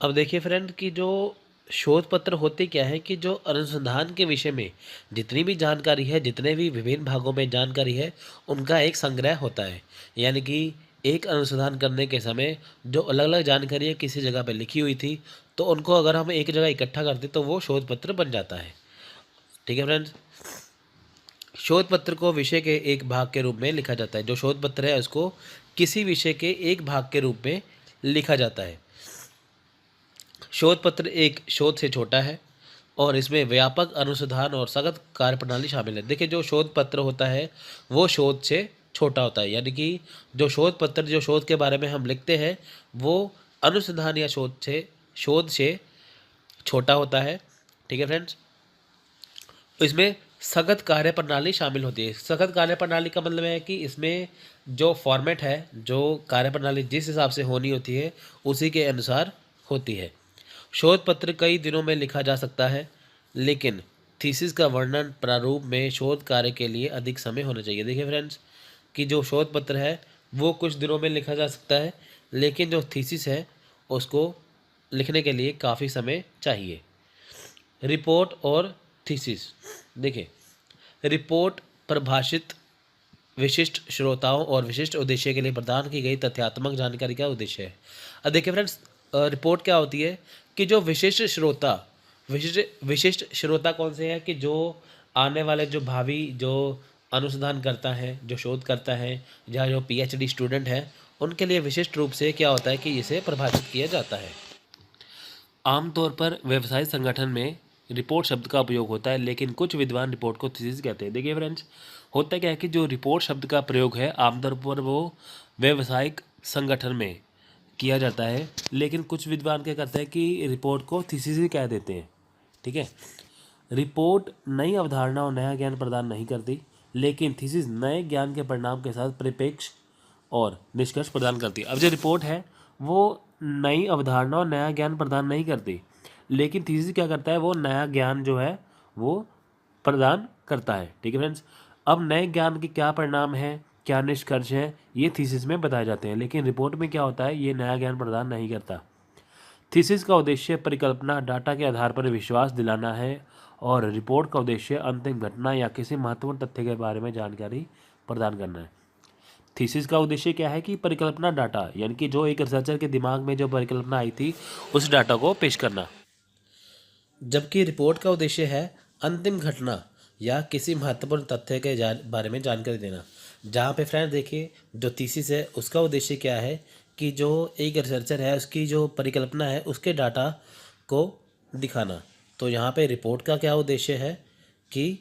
अब देखिए फ्रेंड कि जो शोध पत्र होते क्या है कि जो अनुसंधान के विषय में जितनी भी जानकारी है, जितने भी विभिन्न भागों में जानकारी है, उनका एक संग्रह होता है। यानी कि एक अनुसंधान करने के समय जो अलग अलग जानकारी किसी जगह पर लिखी हुई थी, तो उनको अगर हम एक जगह इकट्ठा करते तो वो शोध पत्र बन जाता है। ठीक है फ्रेंड्स, शोध पत्र को विषय के एक भाग के रूप में लिखा जाता है। जो शोध पत्र है उसको किसी विषय के एक भाग के रूप में लिखा जाता है। शोध पत्र एक शोध से छोटा है और इसमें व्यापक अनुसंधान और सख्त कार्यप्रणाली शामिल है। देखिए, जो शोध पत्र होता है वो शोध से छोटा होता है, यानी कि जो शोध पत्र, जो शोध के बारे में हम लिखते हैं, वो अनुसंधान या शोध से छोटा होता है। ठीक है फ्रेंड्स, इसमें सख्त कार्यप्रणाली शामिल होती है। सख्त कार्यप्रणाली का मतलब है कि इसमें जो फॉर्मेट है, जो कार्यप्रणाली जिस हिसाब से होनी होती है, उसी के अनुसार होती है। शोध पत्र कई दिनों में लिखा जा सकता है, लेकिन थीसिस का वर्णन प्रारूप में शोध कार्य के लिए अधिक समय होना चाहिए। देखिए फ्रेंड्स कि जो शोध पत्र है वो कुछ दिनों में लिखा जा सकता है, लेकिन जो थीसिस है उसको लिखने के लिए काफ़ी समय चाहिए। रिपोर्ट और थीसिस। देखिए, रिपोर्ट परिभाषित विशिष्ट श्रोताओं और विशिष्ट उद्देश्य के लिए प्रदान की गई तथ्यात्मक जानकारी का उद्देश्य है। अब देखिए फ्रेंड्स, रिपोर्ट क्या होती है कि जो विशिष्ट श्रोता कौन से हैं कि जो आने वाले, जो भावी, जो अनुसंधान करता है, जो शोध करता है, या जो पीएचडी स्टूडेंट है, उनके लिए विशिष्ट रूप से क्या होता है कि इसे परिभाषित किया जाता है। आमतौर पर व्यवसायिक संगठन में रिपोर्ट शब्द का उपयोग होता है, लेकिन कुछ विद्वान रिपोर्ट को थीसिस कहते हैं। देखिए फ्रेंड्स, होता क्या है कि जो रिपोर्ट शब्द का प्रयोग है आमतौर पर वो व्यावसायिक संगठन में किया जाता है, लेकिन कुछ विद्वान क्या करते हैं कि रिपोर्ट को थीसिस ही कह देते हैं। ठीक है, रिपोर्ट नई अवधारणा और नया ज्ञान प्रदान नहीं करती, लेकिन थीसिस नए ज्ञान के परिणाम के साथ परिप्रेक्ष्य और निष्कर्ष प्रदान करती है। अब जो रिपोर्ट है वो नई अवधारणा और नया ज्ञान प्रदान नहीं करती, लेकिन थीसिस क्या करता है, वो नया ज्ञान जो है वो प्रदान करता है। ठीक है फ्रेंड्स, अब नए ज्ञान के क्या परिणाम है, क्या निष्कर्ष है, ये थीसिस में बताए जाते हैं, लेकिन रिपोर्ट में क्या होता है, ये नया ज्ञान प्रदान नहीं करता। थीसिस का उद्देश्य परिकल्पना डाटा के आधार पर विश्वास दिलाना है और रिपोर्ट का उद्देश्य अंतिम घटना या किसी महत्वपूर्ण तथ्य के बारे में जानकारी प्रदान करना है। थीसिस का उद्देश्य क्या है कि परिकल्पना डाटा, यानी कि जो एक रिसर्चर के दिमाग में जो परिकल्पना आई थी उस डाटा को पेश करना, जबकि रिपोर्ट का उद्देश्य है अंतिम घटना या किसी महत्वपूर्ण तथ्य के बारे में जानकारी देना। जहाँ पे फ्रेंड्स देखिए, जो थीसिस है उसका उद्देश्य क्या है कि जो एक रिसर्चर है उसकी जो परिकल्पना है उसके डाटा को दिखाना। तो यहाँ पे रिपोर्ट का क्या उद्देश्य है कि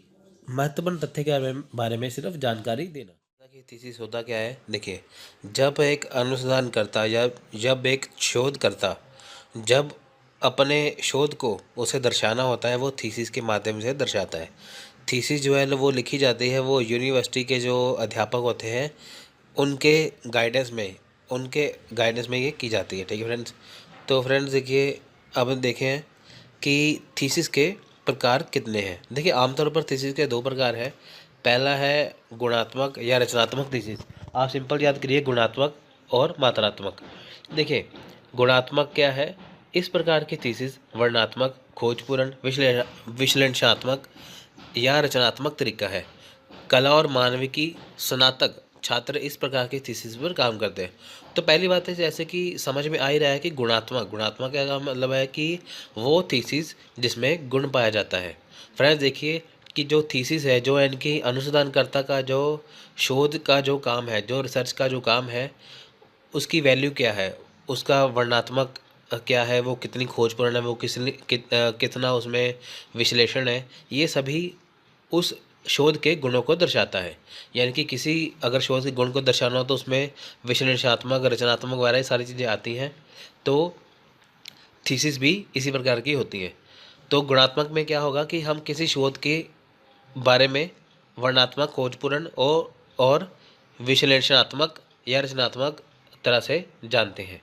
महत्वपूर्ण तथ्य के बारे में सिर्फ जानकारी देना। कि थीसिस होता क्या है, देखिए, जब एक अनुसंधान करता या जब एक शोध करता, जब अपने शोध को उसे दर्शाना होता है, वो थीसिस के माध्यम से दर्शाता है। थीसिस जो है वो लिखी जाती है, वो यूनिवर्सिटी के जो अध्यापक होते हैं उनके गाइडेंस में ये की जाती है। ठीक है फ्रेंड्स, तो फ्रेंड्स देखिए, अब देखें कि थीसिस के प्रकार कितने हैं। देखिए, आमतौर पर थीसिस के दो प्रकार हैं। पहला है गुणात्मक या रचनात्मक थीसिस। आप सिंपल याद करिए, गुणात्मक और मात्रात्मक। देखिए, गुणात्मक क्या है, इस प्रकार की थीसिस वर्णनात्मक, खोजपूर्ण, विश्लेषणात्मक या रचनात्मक तरीका है। कला और मानविकी स्नातक छात्र इस प्रकार की थीसिस पर काम करते हैं। तो पहली बात है, जैसे कि समझ में आ ही रहा है कि गुणात्मक का मतलब है कि वो थीसिस जिसमें गुण पाया जाता है। फ्रेंड्स देखिए कि जो थीसिस है, जो इनकी अनुसंधानकर्ता का जो शोध का जो काम है, जो रिसर्च का जो काम है, उसकी वैल्यू क्या है, उसका वर्णनात्मक क्या है, वो कितनी खोजपूर्ण है, वो कितना उसमें विश्लेषण है, ये सभी उस शोध के गुणों को दर्शाता है। यानी कि किसी अगर शोध के गुण को दर्शाना हो तो उसमें विश्लेषणात्मक, रचनात्मक वगैरह सारी चीज़ें आती हैं। तो थीसिस भी इसी प्रकार की होती है। तो गुणात्मक में क्या होगा कि हम किसी शोध के बारे में वर्णनात्मक, खोजपूर्ण और विश्लेषणात्मक या रचनात्मक तरह से जानते हैं।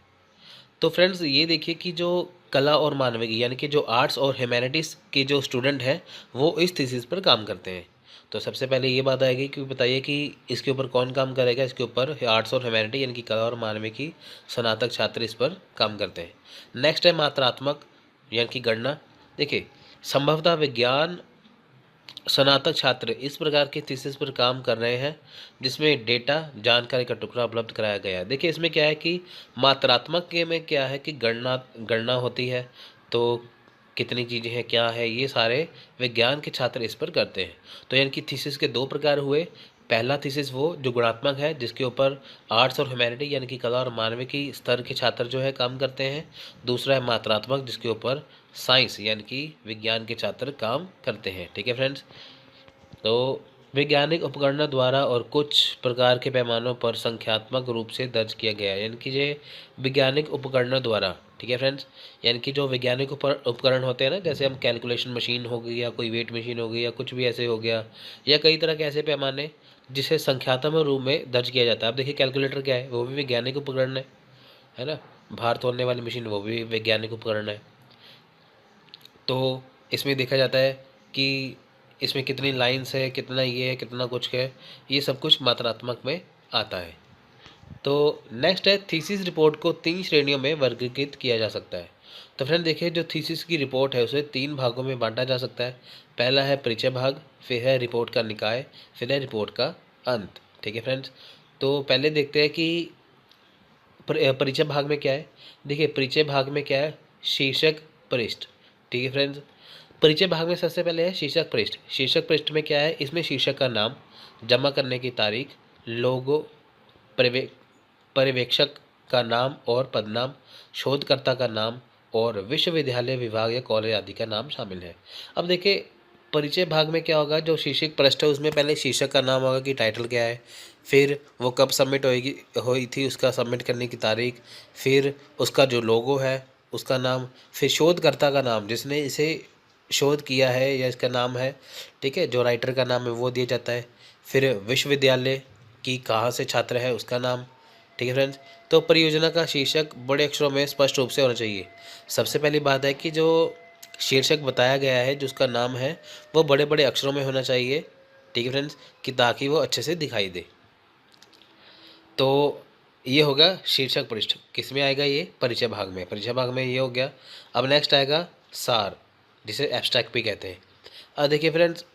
तो फ्रेंड्स ये देखिए कि जो कला और मानविकी यानी कि जो आर्ट्स और ह्यूमैनिटीज़ के जो स्टूडेंट हैं वो इस थीसिस पर काम करते हैं। तो सबसे पहले ये बात आएगी कि बताइए कि इसके ऊपर कौन काम करेगा। इसके ऊपर आर्ट्स और ह्यूमैनिटी यानी कि कला और मानविकी स्नातक छात्र इस पर काम करते हैं। नेक्स्ट है मात्रात्मक यानी कि गणना। देखिए संभवतः विज्ञान स्नातक छात्र इस प्रकार की थीसिस पर काम कर रहे हैं जिसमें डेटा जानकारी का टुकड़ा उपलब्ध कराया गया है। देखिए इसमें क्या है कि मात्रात्मक के में क्या है कि गणना गणना होती है, तो कितनी चीज़ें हैं क्या है ये सारे विज्ञान के छात्र इस पर करते हैं। तो यानी कि थीसिस के दो प्रकार हुए। पहला थीसिस वो जो गुणात्मक है जिसके ऊपर आर्ट्स और ह्यूमैनिटी यानी कि कला और मानविकी स्तर के छात्र जो है काम करते हैं। दूसरा है मात्रात्मक जिसके ऊपर साइंस यानी कि विज्ञान के छात्र काम करते हैं। ठीक है फ्रेंड्स, तो वैज्ञानिक उपकरणों द्वारा और कुछ प्रकार के पैमानों पर संख्यात्मक रूप से दर्ज किया गया है। यानी कि ये वैज्ञानिक उपकरणों द्वारा, ठीक है फ्रेंड्स, यानी कि जो वैज्ञानिक उपकरण होते हैं ना, जैसे हम कैलकुलेशन मशीन हो गई या कोई वेट मशीन हो गई या कुछ भी ऐसे हो गया, या कई तरह के ऐसे पैमाने जिसे संख्यात्मक रूप में दर्ज किया जाता है। अब देखिए कैलकुलेटर क्या है, वो भी वैज्ञानिक उपकरण है ना। भार तोलने वाली मशीन वो भी वैज्ञानिक उपकरण है। तो इसमें देखा जाता है कि इसमें कितनी लाइन्स है, कितना ये है, कितना कुछ है, ये सब कुछ मात्रात्मक में आता है। तो नेक्स्ट है थीसिस रिपोर्ट को 3 श्रेणियों में वर्गीकृत किया जा सकता है। तो फ्रेंड देखिए जो थीसिस की रिपोर्ट है उसे 3 भागों में बांटा जा सकता है। पहला है परिचय भाग, फिर है रिपोर्ट का निकाय, फिर है रिपोर्ट का अंत। ठीक है फ्रेंड्स, तो पहले देखते हैं कि परिचय भाग में क्या है। देखिए परिचय भाग में क्या है, शीर्षक पृष्ठ। ठीक है फ्रेंड्स, परिचय भाग में सबसे पहले है शीर्षक पृष्ठ। शीर्षक पृष्ठ में क्या है, इसमें शीर्षक का नाम, जमा करने की तारीख, लोगो, पर्यवेक्षक का नाम और पदनाम, शोधकर्ता का नाम और विश्वविद्यालय, विभाग या कॉलेज आदि का नाम शामिल है। अब देखिए परिचय भाग में क्या होगा, जो शीर्षक पृष्ठ है उसमें पहले शीर्षक का नाम होगा कि टाइटल क्या है, फिर वो कब सबमिट हुई थी उसका सबमिट करने की तारीख, फिर उसका जो लोगो है उसका नाम, फिर शोधकर्ता का नाम जिसने इसे शोध किया है या इसका नाम है, ठीक है, जो राइटर का नाम है वो दिया जाता है, फिर विश्वविद्यालय की कहाँ से छात्र है उसका नाम। ठीक है फ्रेंड्स, तो परियोजना का शीर्षक बड़े अक्षरों में स्पष्ट रूप से होना चाहिए। सबसे पहली बात है कि जो शीर्षक बताया गया है जो उसका नाम है वो बड़े बड़े अक्षरों में होना चाहिए। ठीक है फ्रेंड्स, कि ताकि वो अच्छे से दिखाई दे। तो ये होगा शीर्षक पृष्ठ, किस में आएगा, ये परिचय भाग में। परिचय भाग में ये हो गया। अब नेक्स्ट आएगा सार, जिसे एब्स्ट्रैक्ट भी कहते हैं। अब देखिए फ्रेंड्स,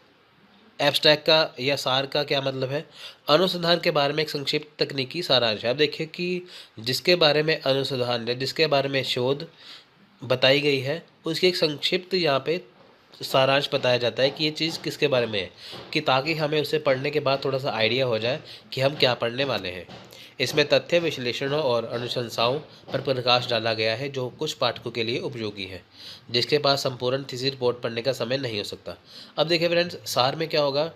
एब्स्ट्रैक्ट का या सार का क्या मतलब है, अनुसंधान के बारे में एक संक्षिप्त तकनीकी सारांश है। अब देखिए कि जिसके बारे में अनुसंधान या जिसके बारे में शोध बताई गई है उसकी एक संक्षिप्त यहाँ पे सारांश बताया जाता है कि ये चीज़ किसके बारे में है, कि ताकि हमें उसे पढ़ने के बाद थोड़ा सा आइडिया हो जाए कि हम क्या पढ़ने वाले हैं। इसमें तथ्य विश्लेषणों और अनुशंसाओं पर प्रकाश डाला गया है जो कुछ पाठकों के लिए उपयोगी है, जिसके पास संपूर्ण थीसिस रिपोर्ट पढ़ने का समय नहीं हो सकता। अब देखिए फ्रेंड्स, सार में क्या होगा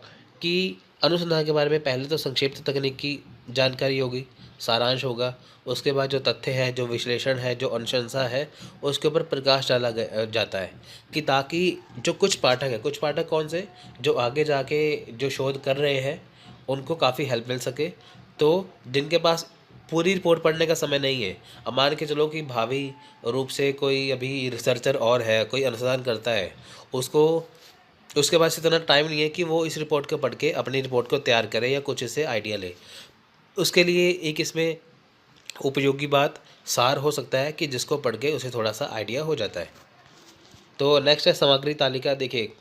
कि अनुसंधान के बारे में पहले तो संक्षिप्त तकनीकी जानकारी होगी, सारांश होगा, उसके बाद जो तथ्य है, जो विश्लेषण है, जो अनुशंसा है, उसके ऊपर प्रकाश डाला जाता है कि ताकि जो कुछ पाठक है, कुछ पाठक कौन से, जो आगे जाके जो शोध कर रहे हैं उनको काफ़ी हेल्प मिल सके। तो जिनके पास पूरी रिपोर्ट पढ़ने का समय नहीं है, अब मान के चलो कि भावी रूप से कोई अभी रिसर्चर और है, कोई अनुसंधान करता है, उसको उसके पास इतना टाइम नहीं है कि वो इस रिपोर्ट को पढ़ के अपनी रिपोर्ट को तैयार करे या कुछ इससे आइडिया ले। उसके लिए एक इसमें उपयोगी बात सार हो सकता है कि जिसको पढ़ के उसे थोड़ा सा आइडिया हो जाता है। तो नेक्स्ट है सामग्री तालिका। देखिए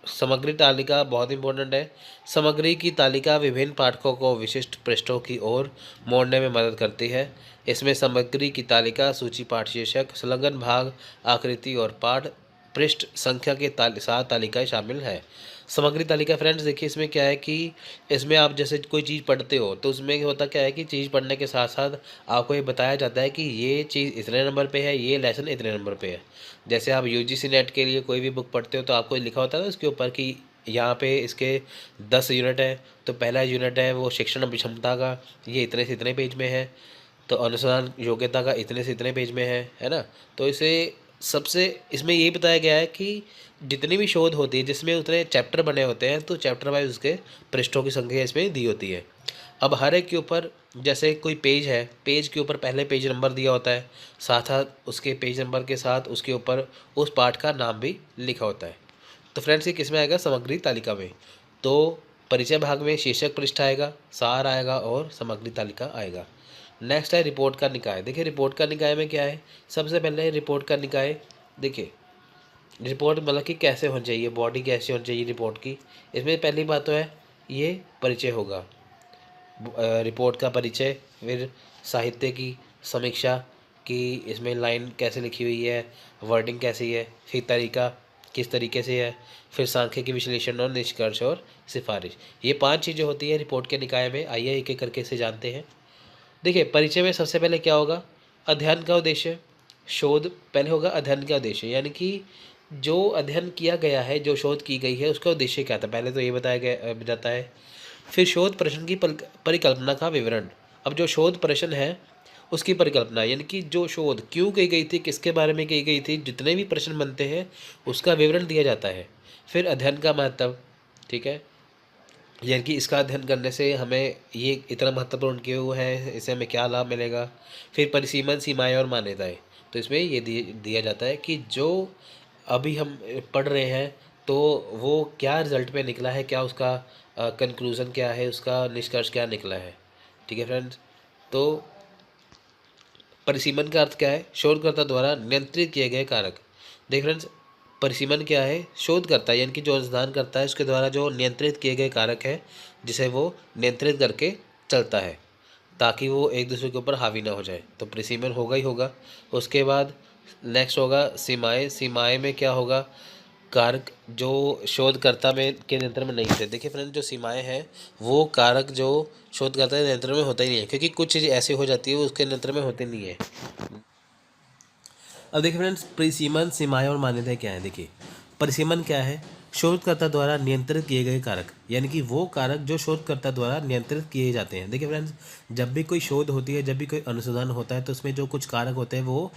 सामग्री तालिका बहुत इंपॉर्टेंट है। सामग्री की तालिका विभिन्न पाठकों को विशिष्ट पृष्ठों की ओर मोड़ने में मदद करती है। इसमें सामग्री की तालिका, सूची, पाठ शीर्षक, संलग्न भाग, आकृति और पाठ पृष्ठ संख्या के 7 तालिकाएँ शामिल है। सामग्री तालिका फ्रेंड्स देखिए इसमें क्या है कि इसमें आप जैसे कोई चीज़ पढ़ते हो तो उसमें होता क्या है कि चीज़ पढ़ने के साथ साथ आपको ये बताया जाता है कि ये चीज़ इतने नंबर पे है, ये लेसन इतने नंबर पे है। जैसे आप यूजीसी नेट के लिए कोई भी बुक पढ़ते हो तो आपको लिखा होता है ना उसके ऊपर कि यहाँ पे इसके 10 यूनिट है, तो पहला यूनिट है वो शिक्षण अभिक्षमता का, ये इतने से इतने पेज में है, तो अनुसंधान योग्यता का इतने से इतने पेज में है ना। तो इसे सबसे इसमें यही बताया गया है कि जितनी भी शोध होती है जिसमें उतने चैप्टर बने होते हैं तो चैप्टर वाइज उसके पृष्ठों की संख्या इसमें दी होती है। अब हर एक के ऊपर जैसे कोई पेज है, पेज के ऊपर पहले पेज नंबर दिया होता है, साथ साथ उसके पेज नंबर के साथ उसके ऊपर उस पाठ का नाम भी लिखा होता है। तो फ्रेंड्स ये किस में आएगा? सामग्री तालिका में। तो परिचय भाग में शीर्षक पृष्ठ आएगा, सार आएगा और सामग्री तालिका आएगा। नेक्स्ट है रिपोर्ट का निकाय। देखिए रिपोर्ट का निकाय में क्या है? सबसे पहले रिपोर्ट का निकाय, देखिए रिपोर्ट मतलब कि कैसे होनी चाहिए, बॉडी कैसे होनी चाहिए रिपोर्ट की। इसमें पहली बात तो है ये परिचय होगा, रिपोर्ट का परिचय, फिर साहित्य की समीक्षा कि इसमें लाइन कैसे लिखी हुई है, वर्डिंग कैसी है, फिर तरीका किस तरीके से है, फिर सांख्यिकी विश्लेषण और निष्कर्ष और सिफारिश। ये 5 चीज़ें होती है रिपोर्ट के निकाय में। आइए एक एक करके इसे जानते हैं। देखिए परिचय में सबसे पहले क्या होगा? अध्ययन का उद्देश्य। शोध पहले होगा अध्ययन का उद्देश्य, यानी कि जो अध्ययन किया गया है, जो शोध की गई है उसका उद्देश्य क्या था, पहले तो ये बताया गया जाता है। फिर शोध प्रश्न की परिकल्पना का विवरण। अब जो शोध प्रश्न है उसकी परिकल्पना, यानी कि जो शोध क्यों की गई थी, किसके बारे में की गई थी, जितने भी प्रश्न बनते हैं उसका विवरण दिया जाता है। फिर अध्ययन का महत्व, ठीक है, यानी कि इसका अध्ययन करने से हमें ये इतना महत्वपूर्ण क्यों है, इससे हमें क्या लाभ मिलेगा। फिर परिसीमन, सीमाएं और मान्यताएं। तो इसमें ये दिया जाता है कि जो अभी हम पढ़ रहे हैं तो वो क्या रिजल्ट पे निकला है, क्या उसका कंक्लूज़न क्या है, उसका निष्कर्ष क्या निकला है। ठीक है फ्रेंड्स। तो परिसीमन का अर्थ क्या है? शोधकर्ता द्वारा नियंत्रित किए गए कारक। देख फ्रेंड्स, परिसीमन क्या है? शोधकर्ता यानी कि जो अनुसंधान करता है उसके द्वारा जो नियंत्रित किए गए कारक है जिसे वो नियंत्रित करके चलता है ताकि वो एक दूसरे के ऊपर हावी ना हो जाए। तो परिसीमन होगा ही होगा। उसके बाद नेक्स्ट होगा सीमाएं। सीमाएं में क्या होगा? कारक जो शोधकर्ता में के नियंत्रण में नहीं थे। देखिए फ्रेंड, जो सीमाएं हैं वो कारक जो शोधकर्ता के नियंत्रण में होता ही नहीं है, क्योंकि कुछ चीज़ ऐसी हो जाती है वो उसके नियंत्रण में होती नहीं है। अब देखिए फ्रेंड्स, परिसीमन, सीमाएं और मान्यताएं क्या है। देखिए परिसीमन क्या है? शोधकर्ता द्वारा नियंत्रित किए गए कारक, यानी कि वो कारक जो शोधकर्ता द्वारा नियंत्रित किए जाते हैं। देखिए फ्रेंड्स, जब भी कोई शोध होती है, जब भी कोई अनुसंधान होता है तो उसमें जो कुछ कारक होते हैं वो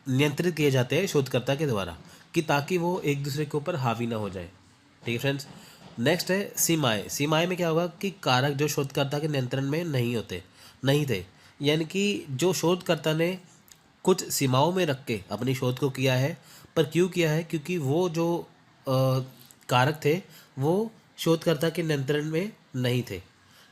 नियंत्रित किए जाते हैं शोधकर्ता के द्वारा, कि ताकि वो एक दूसरे के ऊपर हावी ना हो जाए। ठीक है फ्रेंड्स। नेक्स्ट है सीमाएं। सीमाएं में क्या होगा कि कारक जो शोधकर्ता के नियंत्रण में नहीं थे, यानी कि जो शोधकर्ता ने कुछ सीमाओं में रख के अपनी शोध को किया है। पर क्यों किया है? क्योंकि वो जो कारक थे वो शोधकर्ता के नियंत्रण में नहीं थे।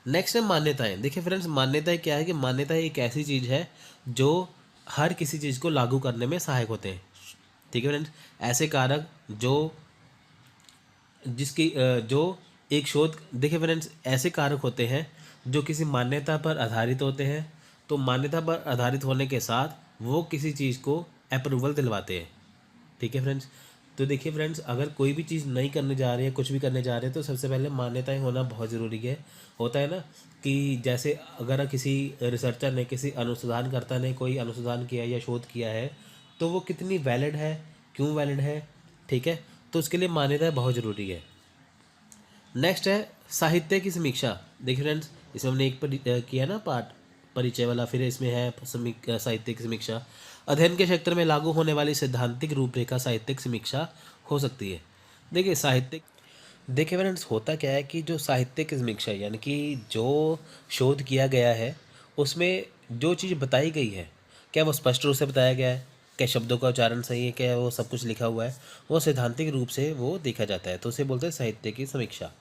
नेक्स्ट है मान्यताएं। देखिए फ्रेंड्स, मान्यताएं क्या है कि मान्यताएं एक ऐसी चीज़ है जो हर किसी चीज़ को लागू करने में सहायक होते हैं। ठीक है फ्रेंड्स, ऐसे कारक जो जिसकी जो एक शोध, देखिए फ्रेंड्स, ऐसे कारक होते हैं जो किसी मान्यता पर आधारित होते हैं। तो मान्यता पर आधारित होने के साथ वो किसी चीज़ को अप्रूवल दिलवाते हैं। ठीक है फ्रेंड्स। तो देखिए फ्रेंड्स, अगर कोई भी चीज़ नहीं करने जा रही है, कुछ भी करने जा रहे हैं, तो सबसे पहले मान्यताएं होना बहुत ज़रूरी है। होता है ना कि जैसे अगर किसी रिसर्चर ने, किसी अनुसंधानकर्ता ने कोई अनुसंधान किया या शोध किया है तो वो कितनी वैलिड है, क्यों वैलिड है, ठीक है, तो उसके लिए मान्यताएं बहुत ज़रूरी है। नेक्स्ट है साहित्य की समीक्षा। देखिए फ्रेंड्स, इसमें हमने एक किया ना पार्ट परिचय वाला, फिर इसमें है साहित्य की समीक्षा। अध्ययन के क्षेत्र में लागू होने वाली सैद्धांतिक रूपरेखा साहित्यिक समीक्षा हो सकती है। देखिए साहित्यिक, देखिए फ्रेंड्स, होता क्या है कि जो साहित्य की समीक्षा यानी कि जो शोध किया गया है उसमें जो चीज़ बताई गई है क्या वो स्पष्ट रूप से बताया गया है, क्या शब्दों का उच्चारण सही है, क्या वो सब कुछ लिखा हुआ है, वो सैद्धांतिक रूप से वो देखा जाता है, तो उसे बोलते हैं साहित्य की समीक्षा।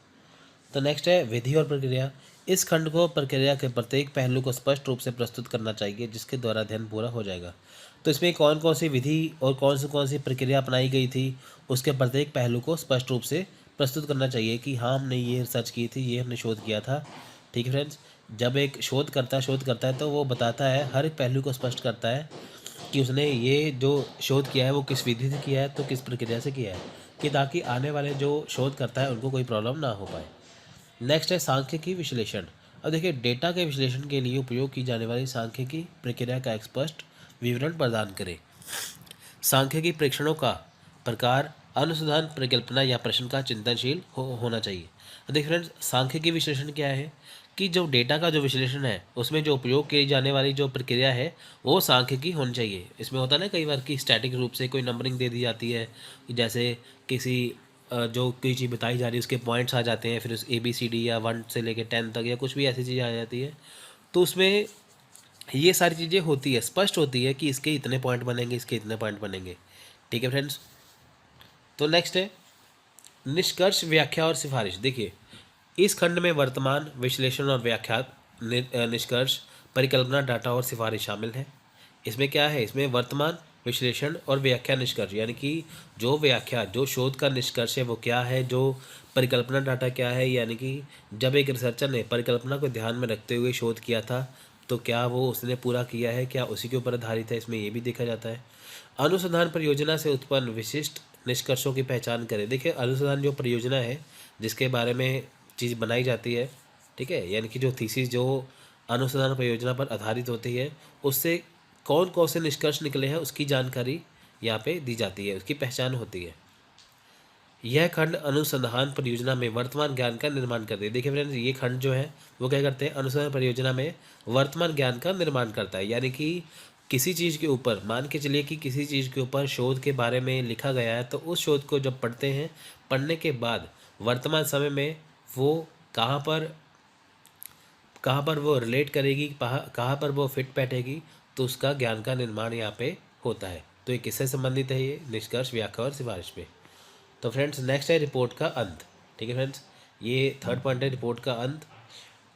तो नेक्स्ट है विधि और प्रक्रिया। इस खंड को प्रक्रिया के प्रत्येक पहलू को स्पष्ट रूप से प्रस्तुत करना चाहिए जिसके द्वारा अध्ययन पूरा हो जाएगा। तो इसमें कौन कौन सी विधि और कौन सी प्रक्रिया अपनाई गई थी, उसके प्रत्येक पहलू को स्पष्ट रूप से प्रस्तुत करना चाहिए कि हाँ हमने ये रिसर्च की थी, ये हमने शोध किया था। ठीक है फ्रेंड्स, जब एक शोध करता है तो वो बताता है, हर एक पहलू को स्पष्ट करता है कि उसने ये जो शोध किया है वो किस विधि से किया है, तो किस प्रक्रिया से किया है, कि ताकि आने वाले जो शोध करता है उनको कोई प्रॉब्लम ना हो पाए। नेक्स्ट है सांख्यिकी विश्लेषण। अब देखिए डेटा के विश्लेषण के लिए उपयोग की जाने वाली सांख्यिकी प्रक्रिया का एक स्पष्ट विवरण प्रदान करें। सांख्यिकी प्रेक्षणों का प्रकार अनुसंधान, परिकल्पना या प्रश्न का चिंतनशील होना चाहिए। देखिए फ्रेंड्स, सांख्यिकी विश्लेषण क्या है कि जो डेटा का जो विश्लेषण है उसमें जो उपयोग की जाने वाली जो प्रक्रिया है वो सांख्यिकी होनी चाहिए। इसमें होता है ना कई बार कि स्टैटिक रूप से कोई नंबरिंग दे दी जाती है, जैसे किसी जो कोई चीज़ बताई जा रही है उसके पॉइंट्स आ जाते हैं, फिर उस ABCD या 1 से लेके 10 तक या कुछ भी ऐसी चीज़ आ जाती है। तो उसमें ये सारी चीज़ें होती है, स्पष्ट होती है कि इसके इतने पॉइंट बनेंगे, इसके इतने पॉइंट बनेंगे। ठीक है फ्रेंड्स। तो नेक्स्ट है निष्कर्ष, व्याख्या और सिफारिश। देखिए इस खंड में वर्तमान, विश्लेषण और व्याख्या, निष्कर्ष, परिकल्पना, डाटा और सिफारिश शामिल है। इसमें क्या है, इसमें वर्तमान, विश्लेषण और व्याख्या, निष्कर्ष, यानी कि जो व्याख्या, जो शोध का निष्कर्ष है वो क्या है, जो परिकल्पना डाटा क्या है, यानी कि जब एक रिसर्चर ने परिकल्पना को ध्यान में रखते हुए शोध किया था तो क्या वो उसने पूरा किया है, क्या उसी के ऊपर आधारित है, इसमें ये भी देखा जाता है। अनुसंधान परियोजना से उत्पन्न विशिष्ट निष्कर्षों की पहचान करें। देखिए अनुसंधान जो परियोजना है जिसके बारे में चीज़ बनाई जाती है, ठीक है, यानी कि जो थीसिस जो अनुसंधान परियोजना पर आधारित होती है उससे कौन कौन से निष्कर्ष निकले हैं उसकी जानकारी यहाँ पे दी जाती है, उसकी पहचान होती है। यह खंड अनुसंधान परियोजना में वर्तमान ज्ञान का निर्माण करते हैं। देखिए फ्रेंड्स ये खंड जो है वो क्या करते हैं, अनुसंधान परियोजना में वर्तमान ज्ञान का निर्माण करता है, यानी कि किसी चीज़ के ऊपर मान के चलिए कि किसी चीज़ के ऊपर शोध के बारे में लिखा गया है, तो उस शोध को जब पढ़ते हैं, पढ़ने के बाद वर्तमान समय में वो कहाँ पर वो रिलेट करेगी, कहाँ पर वो फिट बैठेगी, तो उसका ज्ञान का निर्माण यहाँ पे होता है। तो ये किससे संबंधित है, ये निष्कर्ष, व्याख्या और सिफारिश पे। तो फ्रेंड्स नेक्स्ट है रिपोर्ट का अंत। ठीक है फ्रेंड्स, ये थर्ड पॉइंट है रिपोर्ट का अंत।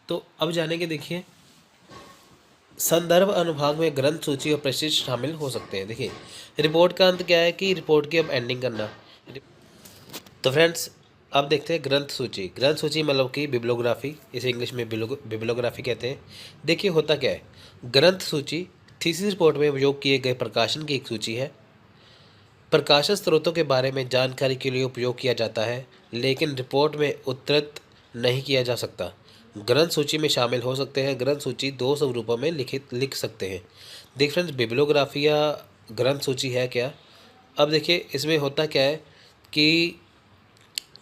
तो अब जानेंगे, देखिए संदर्भ अनुभाग में ग्रंथ सूची और प्रशिक्षण शामिल हो सकते हैं। देखिए रिपोर्ट का अंत क्या है कि रिपोर्ट की अब एंडिंग करना। तो फ्रेंड्स अब देखते हैं ग्रंथ सूची। ग्रंथ सूची मतलब कि बिब्लोग्राफी, इसे इंग्लिश में बिब्लोग्राफी कहते हैं। देखिए होता क्या है, ग्रंथ सूची थीसिस रिपोर्ट में उपयोग किए गए प्रकाशन की एक सूची है। प्रकाशन स्रोतों के बारे में जानकारी के लिए उपयोग किया जाता है, लेकिन रिपोर्ट में उद्धृत नहीं किया जा सकता। ग्रंथ सूची में शामिल हो सकते हैं। ग्रंथ सूची दो स्वरूपों में लिख सकते हैं। देख फ्रेंड्स बिब्लोग्राफी या ग्रंथ सूची है क्या। अब देखिए इसमें होता क्या है कि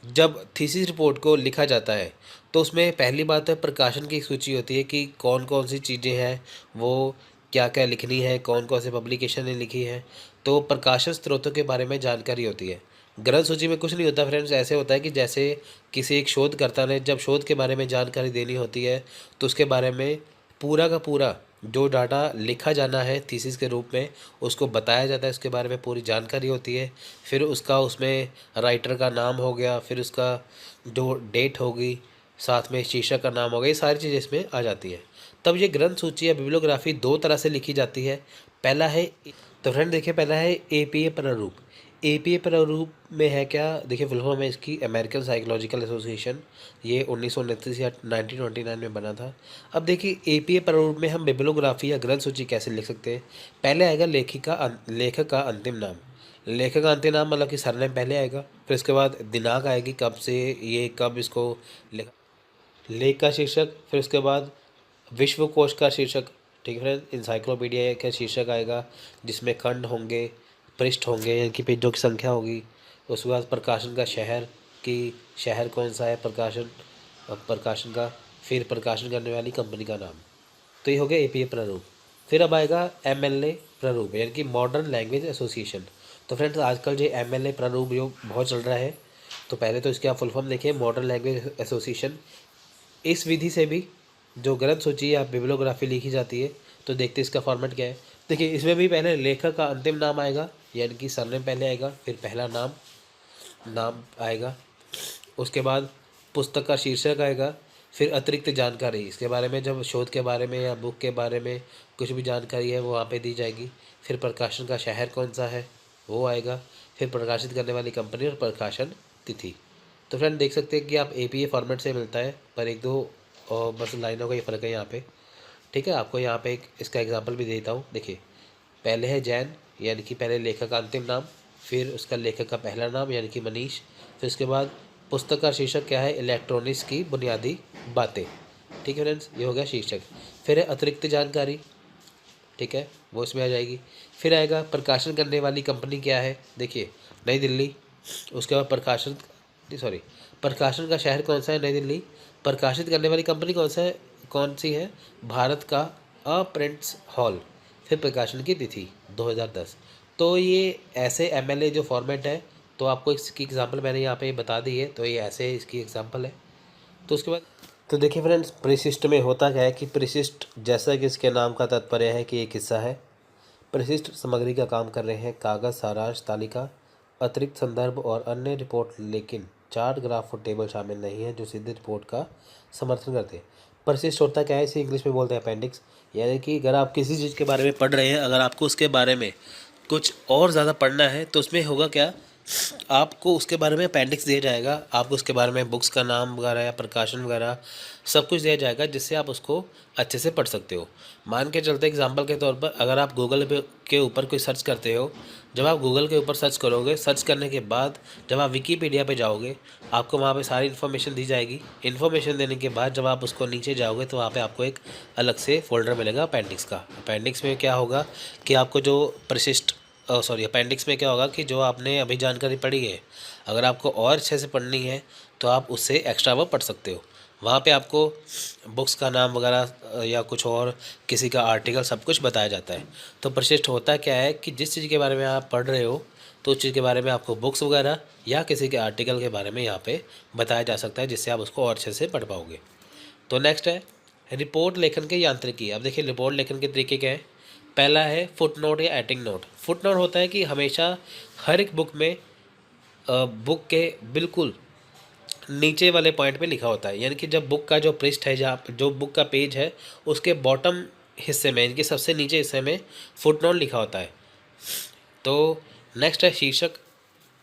जब थीसिस रिपोर्ट को लिखा जाता है तो उसमें पहली बात है प्रकाशन की सूची होती है कि कौन कौन सी चीज़ें हैं, वो क्या क्या लिखनी है, कौन कौन से पब्लिकेशन ने लिखी है, तो प्रकाशन स्रोतों के बारे में जानकारी होती है। ग्रंथ सूची में कुछ नहीं होता फ्रेंड्स, ऐसे होता है कि जैसे किसी एक शोधकर्ता ने जब शोध के बारे में जानकारी देनी होती है तो उसके बारे में पूरा का पूरा जो डाटा लिखा जाना है थीसिस के रूप में उसको बताया जाता है, उसके बारे में पूरी जानकारी होती है। फिर उसका उसमें राइटर का नाम हो गया, फिर उसका जो डेट होगी, साथ में शीर्षक का नाम होगा, ये सारी चीज़ें इसमें आ जाती है। तब ये ग्रंथ सूची या बिब्लियोग्राफी दो तरह से लिखी जाती है। पहला है, तो फ्रेंड देखिए पहला है APA प्रारूप। APA प्रारूप में है क्या, देखिए फुल फॉर्म है इसकी अमेरिकन साइकोलॉजिकल एसोसिएशन। ये 1929 या 1929 में बना था। अब देखिए APA प्रारूप में हम बिब्लियोग्राफी या ग्रंथ सूची कैसे लिख सकते हैं। पहले आएगा लेखक का अंतिम नाम। लेखक का अंतिम नाम मतलब कि सरनेम पहले आएगा, फिर उसके बाद दिनांक आएगी कब से ये कब इसको लिखा, लेख का शीर्षक, फिर उसके बाद विश्वकोश का शीर्षक। ठीक है फ्रेंड, इंसाइक्लोपीडिया का शीर्षक आएगा जिसमें खंड होंगे, पृष्ठ होंगे, यानी कि पेजों की संख्या होगी। उसके बाद प्रकाशन का शहर, कि शहर कौन सा है प्रकाशन का, फिर प्रकाशन करने वाली कंपनी का नाम। तो ये हो गया APA प्रारूप। फिर अब आएगा MLA प्रारूप, यानी कि मॉडर्न लैंग्वेज एसोसिएशन। तो फ्रेंड्स आजकल जो MLA प्रारूप जो बहुत चल रहा है, तो पहले तो इसके आप फुल फॉर्म देखिए, मॉडर्न लैंग्वेज एसोसिएशन। इस विधि से भी जो ग्रंथ सूची या बिब्लियोग्राफी लिखी जाती है, तो देखते हैं इसका फॉर्मेट क्या है। देखिए इसमें भी पहले लेखक का अंतिम नाम आएगा, यानी कि सरनेम पहले आएगा, फिर पहला नाम आएगा, उसके बाद पुस्तक का शीर्षक आएगा, फिर अतिरिक्त जानकारी इसके बारे में, जब शोध के बारे में या बुक के बारे में कुछ भी जानकारी है वो वहाँ पे दी जाएगी। फिर प्रकाशन का शहर कौन सा है वो आएगा, फिर प्रकाशित करने वाली कंपनी और प्रकाशन तिथि। तो फ्रेंड देख सकते हैं कि आप APA फॉर्मेट से मिलता है, पर एक दो और बस लाइनों का ही फ़र्क है यहाँ पे। ठीक है, आपको यहाँ पे एक इसका एग्जांपल भी देता हूँ। देखिए पहले है जैन, यानी कि पहले लेखक का अंतिम नाम, फिर उसका लेखक का पहला नाम यानी कि मनीष, फिर उसके बाद पुस्तक का शीर्षक क्या है, इलेक्ट्रॉनिक्स की बुनियादी बातें। ठीक है फ्रेंड्स, ये हो गया शीर्षक। फिर है अतिरिक्त जानकारी, ठीक है, वो इसमें आ जाएगी। फिर आएगा प्रकाशन करने वाली कंपनी क्या है, देखिए नई दिल्ली। उसके बाद प्रकाशन का शहर कौन सा है, नई दिल्ली। प्रकाशित करने वाली कंपनी कौन सी है? भारत का प्रिंट्स हॉल। फिर प्रकाशन की तिथि 2010। तो ये ऐसे MLA जो फॉर्मेट है, तो आपको इसकी एग्जांपल मैंने यहाँ पे बता दी है, तो ये ऐसे इसकी एग्जांपल है। तो उसके बाद तो देखिए फ्रेंड्स, परिशिष्ट में होता क्या है कि परिशिष्ट, जैसा कि इसके नाम का तात्पर्य है कि एक हिस्सा है, परिशिष्ट सामग्री का काम कर रहे हैं कागज़, सारांश, तालिका, अतिरिक्त संदर्भ और अन्य रिपोर्ट, लेकिन चार्ट, ग्राफ और टेबल शामिल नहीं है जो सीधे रिपोर्ट का समर्थन करते हैं। परिशिष्ट होता क्या है, इसे इंग्लिश में बोलते हैं अपेंडिक्स। यानी कि अगर आप किसी चीज़ के बारे में पढ़ रहे हैं, अगर आपको उसके बारे में कुछ और ज़्यादा पढ़ना है, तो उसमें होगा क्या, आपको उसके बारे में अपेंडिक्स दिया जाएगा, आपको उसके बारे में बुक्स का नाम वगैरह या प्रकाशन वगैरह सब कुछ दिया जाएगा, जिससे आप उसको अच्छे से पढ़ सकते हो। मान के चलते एग्जांपल के तौर पर, अगर आप गूगल पे के ऊपर कोई सर्च करते हो, जब आप गूगल के ऊपर सर्च करोगे, सर्च करने के बाद जब आप विकीपीडिया पे जाओगे, आपको वहाँ पे सारी इन्फॉर्मेशन दी जाएगी। इन्फॉर्मेशन देने के बाद जब आप उसको नीचे जाओगे, तो वहाँ पे आपको एक अलग से फोल्डर मिलेगा अपेंडिक्स का। अपेंडिक्स में क्या होगा कि आपको जो परिशिष्ट अपेंडिक्स में क्या होगा कि जो आपने अभी जानकारी पढ़ी है, अगर आपको और अच्छे से पढ़नी है, तो आप उससे एक्स्ट्रा वो पढ़ सकते हो। वहाँ पे आपको बुक्स का नाम वगैरह या कुछ और किसी का आर्टिकल सब कुछ बताया जाता है। तो परिशिष्ट होता क्या है कि जिस चीज़ के बारे में आप पढ़ रहे हो, तो उस चीज़ के बारे में आपको बुक्स वगैरह या किसी के आर्टिकल के बारे में यहाँ पे बताया जा सकता है, जिससे आप उसको और अच्छे से पढ़ पाओगे। तो नेक्स्ट है रिपोर्ट लेखन के यांत्रिकी। अब देखिए रिपोर्ट लेखन के तरीके क्या है। पहला है फुट नोट या एटिंग नोट। फुट नोट होता है कि हमेशा हर एक बुक में बुक के बिल्कुल नीचे वाले पॉइंट पे लिखा होता है, यानी कि जब बुक का जो पृष्ठ है, जहाँ जो बुक का पेज है, उसके बॉटम हिस्से में, इनके सबसे नीचे हिस्से में फुट नोट लिखा होता है। तो नेक्स्ट है शीर्षक।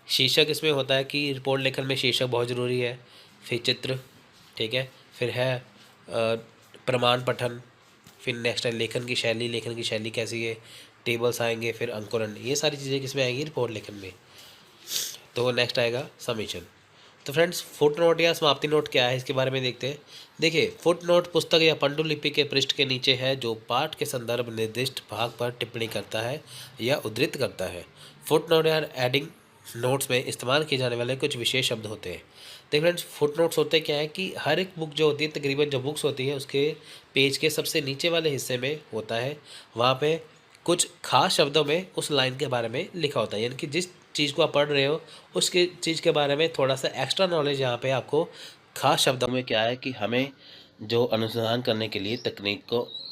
शीर्षक इसमें होता है कि रिपोर्ट लेखन में शीर्षक बहुत ज़रूरी है। फिर चित्र, ठीक है। फिर है प्रमाण पठन। फिर नेक्स्ट है लेखन की शैली। लेखन की शैली कैसी है, टेबल्स आएंगे, फिर अंकुरण, ये सारी चीज़ें किसमें आएंगी, रिपोर्ट लेखन में। तो नेक्स्ट आएगा समीक्षण। तो फ्रेंड्स, फुट नोट या समाप्ति नोट क्या है, इसके बारे में देखते हैं। देखिए, फुट नोट पुस्तक या पांडुलिपि के पृष्ठ के नीचे है, जो पाठ के संदर्भ निर्दिष्ट भाग पर टिप्पणी करता है या उद्धृत करता है। फुट नोट या एडिंग नोट्स में इस्तेमाल किए जाने वाले कुछ विशेष शब्द होते हैं। देखिए फ्रेंड्स, फुट नोट्स होते क्या है कि हर एक बुक जो होती है, तकरीबन जो बुक्स होती है, उसके पेज के सबसे नीचे वाले हिस्से में होता है, वहाँ पे कुछ खास शब्दों में उस लाइन के बारे में लिखा होता है, यानी कि जिस चीज़ को आप पढ़ रहे हो, उसके चीज़ के बारे में थोड़ा सा एक्स्ट्रा नॉलेज यहाँ पे आपको खास शब्दों में क्या है कि हमें जो अनुसंधान करने के लिए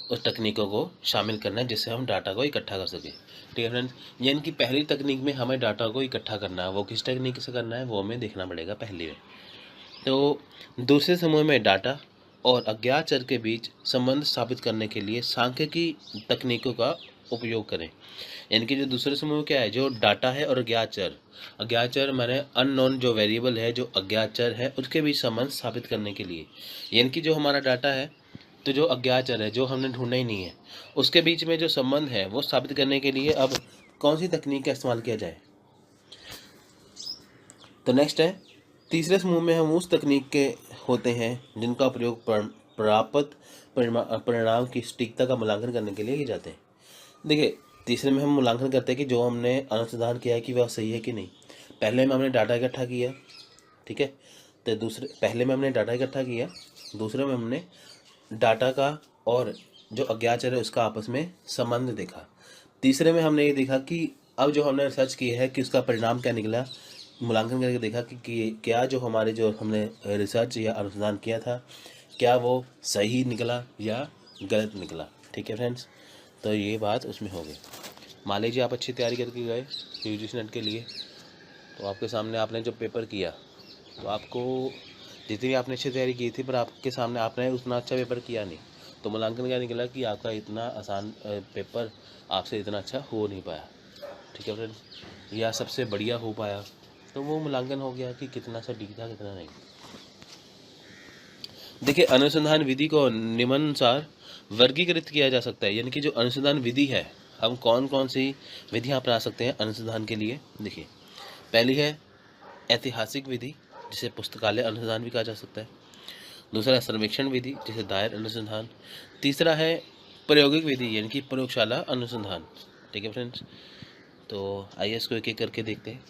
उस तकनीकों को शामिल करना है, जिससे हम डाटा को इकट्ठा कर सकें। ठीक है फ्रेंड्स, यानी कि पहली तकनीक में हमें डाटा को इकट्ठा करना है, वो किस तकनीक से करना है वो हमें देखना पड़ेगा पहले में। तो दूसरे समूह में डाटा और अज्ञात चर के बीच संबंध स्थापित करने के लिए सांख्यिकी तकनीकों का उपयोग करें। यानी कि जो दूसरे समूह क्या है, जो डाटा है और अज्ञात चर माने अननोन जो वेरिएबल है, जो अज्ञात चर है, उसके बीच संबंध स्थापित करने के लिए, यानी कि जो हमारा डाटा है, तो जो अज्ञात चर है, जो हमने ढूंढना ही नहीं है, उसके बीच में जो संबंध है वो स्थापित करने के लिए अब कौन सी तकनीक का इस्तेमाल किया जाए। तो नेक्स्ट है तीसरे समूह में हम उस तकनीक के होते हैं जिनका प्रयोग प्राप्त परिणाम की सटीकता का मूल्यांकन करने के लिए किए जाते हैं। देखिए, तीसरे में हम मूल्यांकन करते हैं कि जो हमने अनुसंधान किया है कि वह सही है कि नहीं। पहले में हमने डाटा इकट्ठा किया, ठीक है। तो पहले में हमने डाटा इकट्ठा किया, दूसरे में हमने डाटा का और जो अज्ञात चर है उसका आपस में संबंध देखा। तीसरे में हमने ये देखा कि अब जो हमने रिसर्च की है कि उसका परिणाम क्या निकला, मूल्यांकन करके देखा कि क्या जो हमारे जो हमने रिसर्च या अनुसंधान किया था, क्या वो सही निकला या गलत निकला। ठीक है फ्रेंड्स, तो ये बात उसमें हो गई। मान लीजिए आप अच्छी तैयारी करके गए यूजीसी नेट के लिए, तो आपके सामने आपने जो पेपर किया, तो आपको जितनी आपने अच्छी तैयारी की थी, पर आपके सामने आपने उतना अच्छा पेपर किया नहीं, तो मूल्यांकन क्या निकला कि आपका इतना आसान पेपर आपसे इतना अच्छा हो नहीं पाया। ठीक है फ्रेंड्स, या सबसे बढ़िया हो पाया, तो वो मूल्यांकन हो गया कि कितना सटीक था कितना नहीं। देखिए, अनुसंधान विधि को निम्नानुसार वर्गीकृत किया जा सकता है, यानी कि जो अनुसंधान विधि है, हम कौन कौन सी विधियां अपना सकते हैं अनुसंधान के लिए। देखिए, पहली है ऐतिहासिक विधि, जिसे पुस्तकालय अनुसंधान भी कहा जा सकता है। दूसरा है सर्वेक्षण विधि, जिसे दायर अनुसंधान। तीसरा है प्रायोगिक विधि, यानी कि प्रयोगशाला अनुसंधान। ठीक है फ्रेंड्स, तो आइए इसको एक एक करके देखते हैं।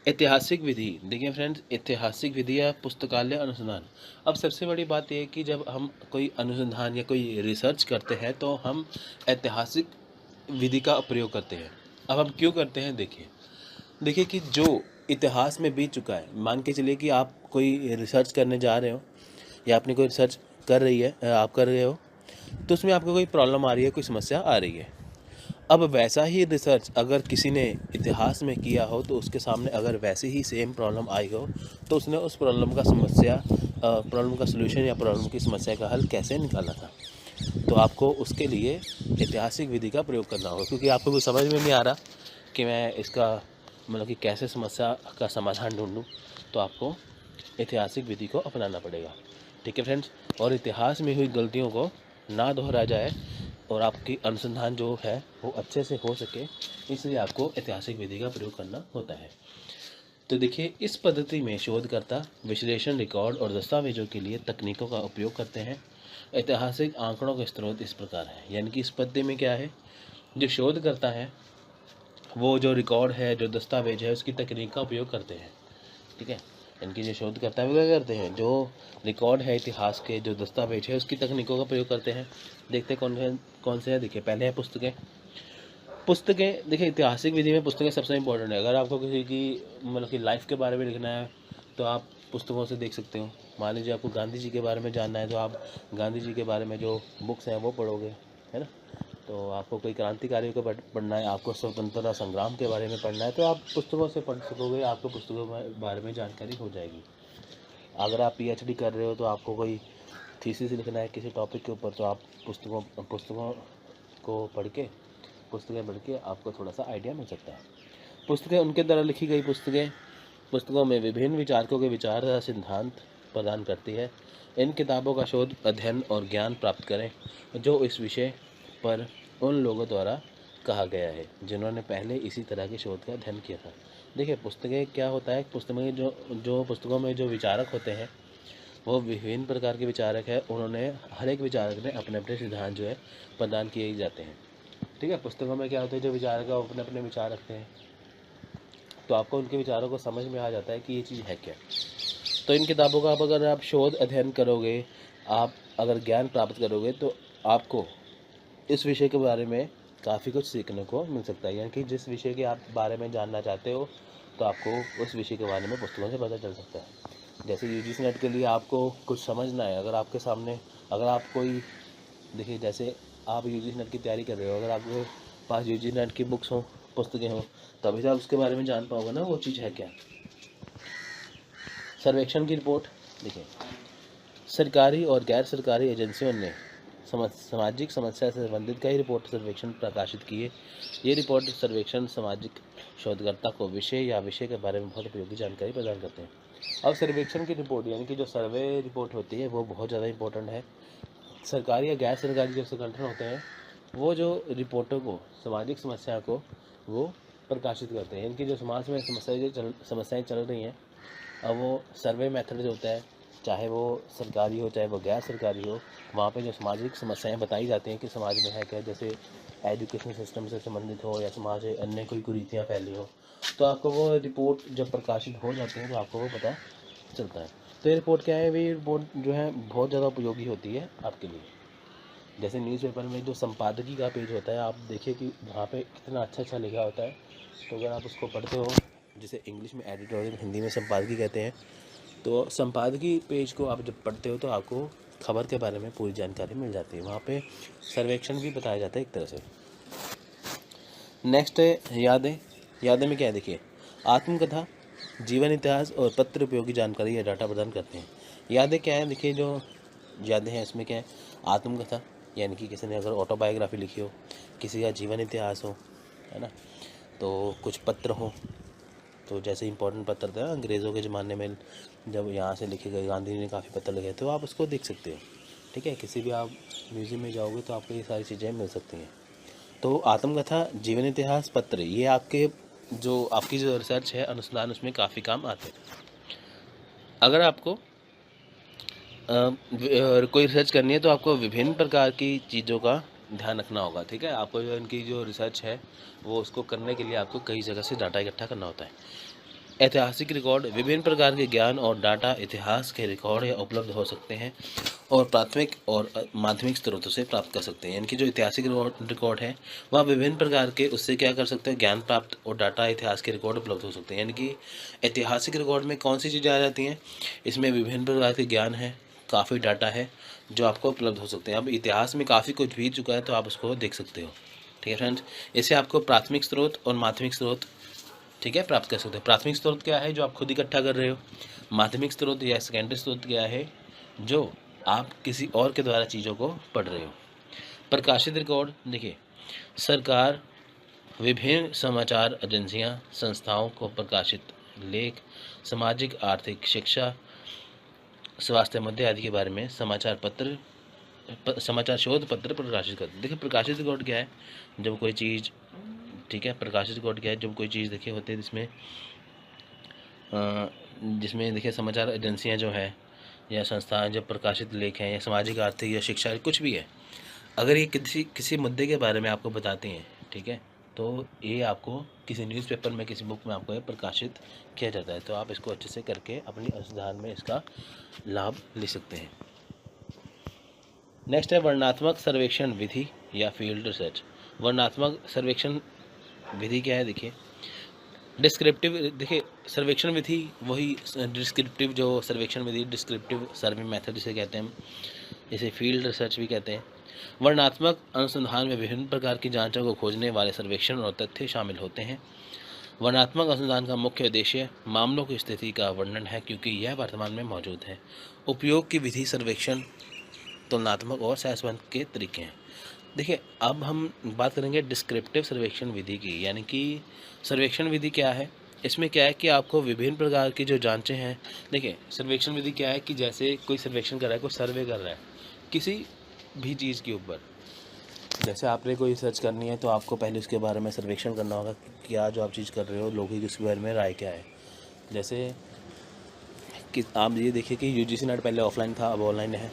ऐतिहासिक विधि, देखिए फ्रेंड्स, ऐतिहासिक विधि या पुस्तकालय अनुसंधान। अब सबसे बड़ी बात यह है कि जब हम कोई अनुसंधान या कोई रिसर्च करते हैं तो हम ऐतिहासिक विधि का प्रयोग करते हैं। अब हम क्यों करते हैं, देखिए कि जो इतिहास में बीत चुका है, मान के चलिए कि आप कोई रिसर्च करने जा रहे हो या आपने कोई रिसर्च आप कर रहे हो, तो उसमें आपको कोई प्रॉब्लम आ रही है, कोई समस्या आ रही है। अब वैसा ही रिसर्च अगर किसी ने इतिहास में किया हो तो उसके सामने अगर वैसी ही सेम प्रॉब्लम आई हो तो उसने उस प्रॉब्लम का सलूशन या प्रॉब्लम की समस्या का हल कैसे निकाला था। तो आपको उसके लिए ऐतिहासिक विधि का प्रयोग करना होगा, क्योंकि आपको कुछ समझ में नहीं आ रहा कि मैं इसका मतलब कि कैसे समस्या का समाधान ढूंढूं, तो आपको ऐतिहासिक विधि को अपनाना पड़ेगा। ठीक है फ्रेंड्स, और इतिहास में हुई गलतियों को ना दोहराया जाए और आपकी अनुसंधान जो है वो अच्छे से हो सके, इसलिए आपको ऐतिहासिक विधि का प्रयोग करना होता है। तो देखिए, इस पद्धति में शोधकर्ता विश्लेषण, रिकॉर्ड और दस्तावेजों के लिए तकनीकों का उपयोग करते हैं। ऐतिहासिक आंकड़ों के स्रोत इस प्रकार है, यानी कि इस पद्धति में क्या है, जो शोध करता है वो जो रिकॉर्ड है, जो दस्तावेज है, उसकी तकनीक का उपयोग करते हैं। ठीक है, इनकी जो शोध करता है वो क्या करते हैं, जो रिकॉर्ड है इतिहास के, जो दस्तावेज है, उसकी तकनीकों का प्रयोग करते हैं। देखते हैं कौन से हैं। देखिए, पहले है पुस्तकें। देखिए, ऐतिहासिक विधि में पुस्तकें सबसे इंपॉर्टेंट है। अगर आपको किसी की मतलब कि लाइफ के बारे में लिखना है तो आप पुस्तकों से देख सकते हो। मान लीजिए आपको गांधी जी के बारे में जानना है तो आप गांधी जी के बारे में जो बुक्स हैं वो पढ़ोगे, है ना। तो आपको कोई क्रांतिकारियों को पढ़ना है, आपको स्वतंत्रता संग्राम के बारे में पढ़ना है, तो आप पुस्तकों से पढ़ सकोगे, आपको पुस्तकों के बारे में जानकारी हो जाएगी। अगर आप पीएचडी कर रहे हो तो आपको कोई थीसिस लिखना है किसी टॉपिक के ऊपर, तो आप पुस्तकों को पुस्तकें पढ़ के आपको थोड़ा सा आइडिया मिल सकता है। पुस्तकें, उनके द्वारा लिखी गई पुस्तकों में विभिन्न विचारकों के विचार तथा सिद्धांत प्रदान करती है। इन किताबों का शोध, अध्ययन और ज्ञान प्राप्त करें जो इस विषय पर उन लोगों द्वारा कहा गया है जिन्होंने पहले इसी तरह के शोध का अध्ययन किया था। देखिए, पुस्तकें क्या होता है, पुस्तकों में जो विचारक होते हैं वो विभिन्न प्रकार के विचारक हैं। उन्होंने हर एक विचारक ने अपने अपने सिद्धांत जो है प्रदान किए जाते हैं। ठीक है, पुस्तकों में क्या होता है, जो विचारक है अपने अपने विचार रखते हैं, तो आपको उनके विचारों को समझ में आ जाता है कि ये चीज़ है क्या। तो इन किताबों का अगर आप शोध अध्ययन करोगे, आप अगर ज्ञान प्राप्त करोगे, तो आपको इस विषय के बारे में काफ़ी कुछ सीखने को मिल सकता है। यानी कि जिस विषय के आप बारे में जानना चाहते हो तो आपको उस विषय के बारे में पुस्तकों से पता चल सकता है। जैसे यूजीसी नेट के लिए आपको कुछ समझना है, अगर आपके सामने अगर आप कोई देखिए, जैसे आप यूजीसी नेट की तैयारी कर रहे हो, अगर आपके पास यूजीसी नेट की बुक्स हों, पुस्तकें हों, तभी तो आप उसके बारे में जान पाओगे ना वो चीज़ है क्या। सर्वेक्षण की रिपोर्ट, देखिए, सरकारी और गैर सरकारी एजेंसियों ने सामाजिक समस्या से संबंधित कई रिपोर्ट सर्वेक्षण प्रकाशित किए। ये रिपोर्ट सर्वेक्षण सामाजिक शोधकर्ता को विषय या विषय के बारे में बहुत उपयोगी जानकारी प्रदान करते हैं। अब सर्वेक्षण की रिपोर्ट यानी कि जो सर्वे रिपोर्ट होती है वो बहुत ज़्यादा इंपॉर्टेंट है। सरकारी या गैर सरकारी जो संगठन होते हैं वो जो रिपोर्टों को, सामाजिक समस्या को वो प्रकाशित करते हैं। इनकी जो समाज में समस्याएं चल रही हैं, अब वो सर्वे मेथड जो होता है, चाहे वो सरकारी हो चाहे वो गैर सरकारी हो, वहाँ पे जो सामाजिक समस्याएं बताई जाती हैं कि समाज में है क्या, जैसे एजुकेशन सिस्टम से संबंधित हो या समाज में अन्य कोई कुरीतियाँ फैली हो, तो आपको वो रिपोर्ट जब प्रकाशित हो जाती है तो आपको वो पता चलता है। तो ये रिपोर्ट क्या है, ये रिपोर्ट जो है बहुत ज़्यादा उपयोगी होती है आपके लिए। जैसे न्यूज़पेपर में जो संपादकीय का पेज होता है, आप देखिए कि वहाँ पे कितना अच्छा अच्छा लिखा होता है। तो अगर आप उसको पढ़ते हो, जिसे इंग्लिश में एडिटोरियल, हिंदी में संपादकीय कहते हैं, तो संपादकीय पेज को आप जब पढ़ते हो तो आपको खबर के बारे में पूरी जानकारी मिल जाती है। वहाँ पे सर्वेक्षण भी बताया जाता है एक तरह से। नेक्स्ट है यादें में क्या है, देखिए, आत्मकथा, जीवन इतिहास और पत्र उपयोगी जानकारी या डाटा प्रदान करते हैं। यादें क्या है, देखिए, जो यादें हैं इसमें क्या है, आत्मकथा यानी कि किसी ने अगर ऑटोबायोग्राफी लिखी हो, किसी का जीवन इतिहास हो, है ना, तो कुछ पत्र हो, तो जैसे इंपॉर्टेंट पत्र थे अंग्रेज़ों के ज़माने में जब यहाँ से लिखे गए, गांधी जी ने काफ़ी पत्र लिखे, तो आप उसको देख सकते हो। ठीक है, किसी भी आप म्यूज़ियम में जाओगे तो आपको ये सारी चीज़ें मिल सकती हैं। तो आत्मकथा, जीवन इतिहास, पत्र, ये आपकी जो रिसर्च है, अनुसंधान, उसमें काफ़ी काम आते हैं। अगर आपको कोई रिसर्च करनी है तो आपको विभिन्न प्रकार की चीज़ों का ध्यान रखना होगा। ठीक है, आपको जो इनकी जो रिसर्च है वो उसको करने के लिए आपको कई जगह से डाटा इकट्ठा करना होता है। ऐतिहासिक रिकॉर्ड विभिन्न प्रकार के ज्ञान और डाटा इतिहास के रिकॉर्ड या उपलब्ध हो सकते हैं और प्राथमिक और माध्यमिक स्रोतों से प्राप्त कर सकते हैं। यानी कि जो ऐतिहासिक रिकॉर्ड है वह विभिन्न प्रकार के उससे क्या कर सकते हैं, ज्ञान प्राप्त और डाटा इतिहास के रिकॉर्ड उपलब्ध हो सकते हैं। यानी कि ऐतिहासिक रिकॉर्ड में कौन सी चीज़ें आ जाती हैं, इसमें विभिन्न प्रकार के ज्ञान है, काफ़ी डाटा है जो आपको उपलब्ध हो सकते हैं। अब इतिहास में काफ़ी कुछ बीत चुका है तो आप उसको देख सकते हो। ठीक है फ्रेंड्स, इससे आपको प्राथमिक स्रोत और माध्यमिक स्रोत ठीक है प्राप्त कर सकते हो। प्राथमिक स्रोत क्या है, जो आप खुद इकट्ठा कर रहे हो। माध्यमिक स्रोत या सेकेंडरी स्रोत क्या है, जो आप किसी और के द्वारा चीज़ों को पढ़ रहे हो। प्रकाशित रिकॉर्ड देखिए, सरकार, विभिन्न समाचार एजेंसियां, संस्थाओं को प्रकाशित लेख, सामाजिक आर्थिक शिक्षा, स्वास्थ्य मुद्दे आदि के बारे में समाचार शोध पत्र प्रकाशित करते हैं। देखिए प्रकाशित रिकॉर्ड क्या है, जब कोई चीज़ ठीक है, प्रकाशित रिकॉर्ड क्या है, जब कोई चीज़ देखिए होती है जिसमें देखिए समाचार एजेंसियां जो है या संस्थाएं जब प्रकाशित लेख हैं या सामाजिक आर्थिक या शिक्षा कुछ भी है, अगर ये किसी मुद्दे के बारे में आपको बताती हैं, ठीक है, तो ये आपको किसी न्यूज़पेपर में किसी बुक में आपको ये प्रकाशित किया जाता है। तो आप इसको अच्छे से करके अपनी अनुसंधान में इसका लाभ ले सकते हैं। नेक्स्ट है वर्णनात्मक सर्वेक्षण विधि या फील्ड रिसर्च। वर्णनात्मक सर्वेक्षण विधि क्या है, देखिए डिस्क्रिप्टिव, देखिए सर्वेक्षण विधि वही डिस्क्रिप्टिव जो सर्वेक्षण विधि, डिस्क्रिप्टिव सर्वे मेथड जिसे कहते हैं, इसे फील्ड रिसर्च भी कहते हैं। वर्णनात्मक अनुसंधान में विभिन्न प्रकार की जांचों को खोजने वाले सर्वेक्षण और तथ्य शामिल होते हैं। वर्णनात्मक अनुसंधान का मुख्य उद्देश्य मामलों की स्थिति का वर्णन है, क्योंकि यह वर्तमान में मौजूद है। उपयोग की विधि सर्वेक्षण, तुलनात्मक और सहसंबंध के तरीके हैं। देखिए अब हम बात करेंगे डिस्क्रिप्टिव सर्वेक्षण विधि की। यानी कि सर्वेक्षण विधि क्या है, इसमें क्या है कि आपको विभिन्न प्रकार की जो जांचें हैं, देखिए सर्वेक्षण विधि क्या है कि जैसे कोई सर्वेक्षण कर रहा है, कोई सर्वे कर रहा है किसी भी चीज़ के ऊपर, जैसे आपने कोई रिसर्च करनी है तो आपको पहले उसके बारे में सर्वेक्षण करना होगा कि क्या जो आप चीज़ कर रहे हो लोगों की उसके बारे में राय क्या है। जैसे कि आप ये देखिए कि यूजीसी नेट पहले ऑफलाइन था, अब ऑनलाइन है,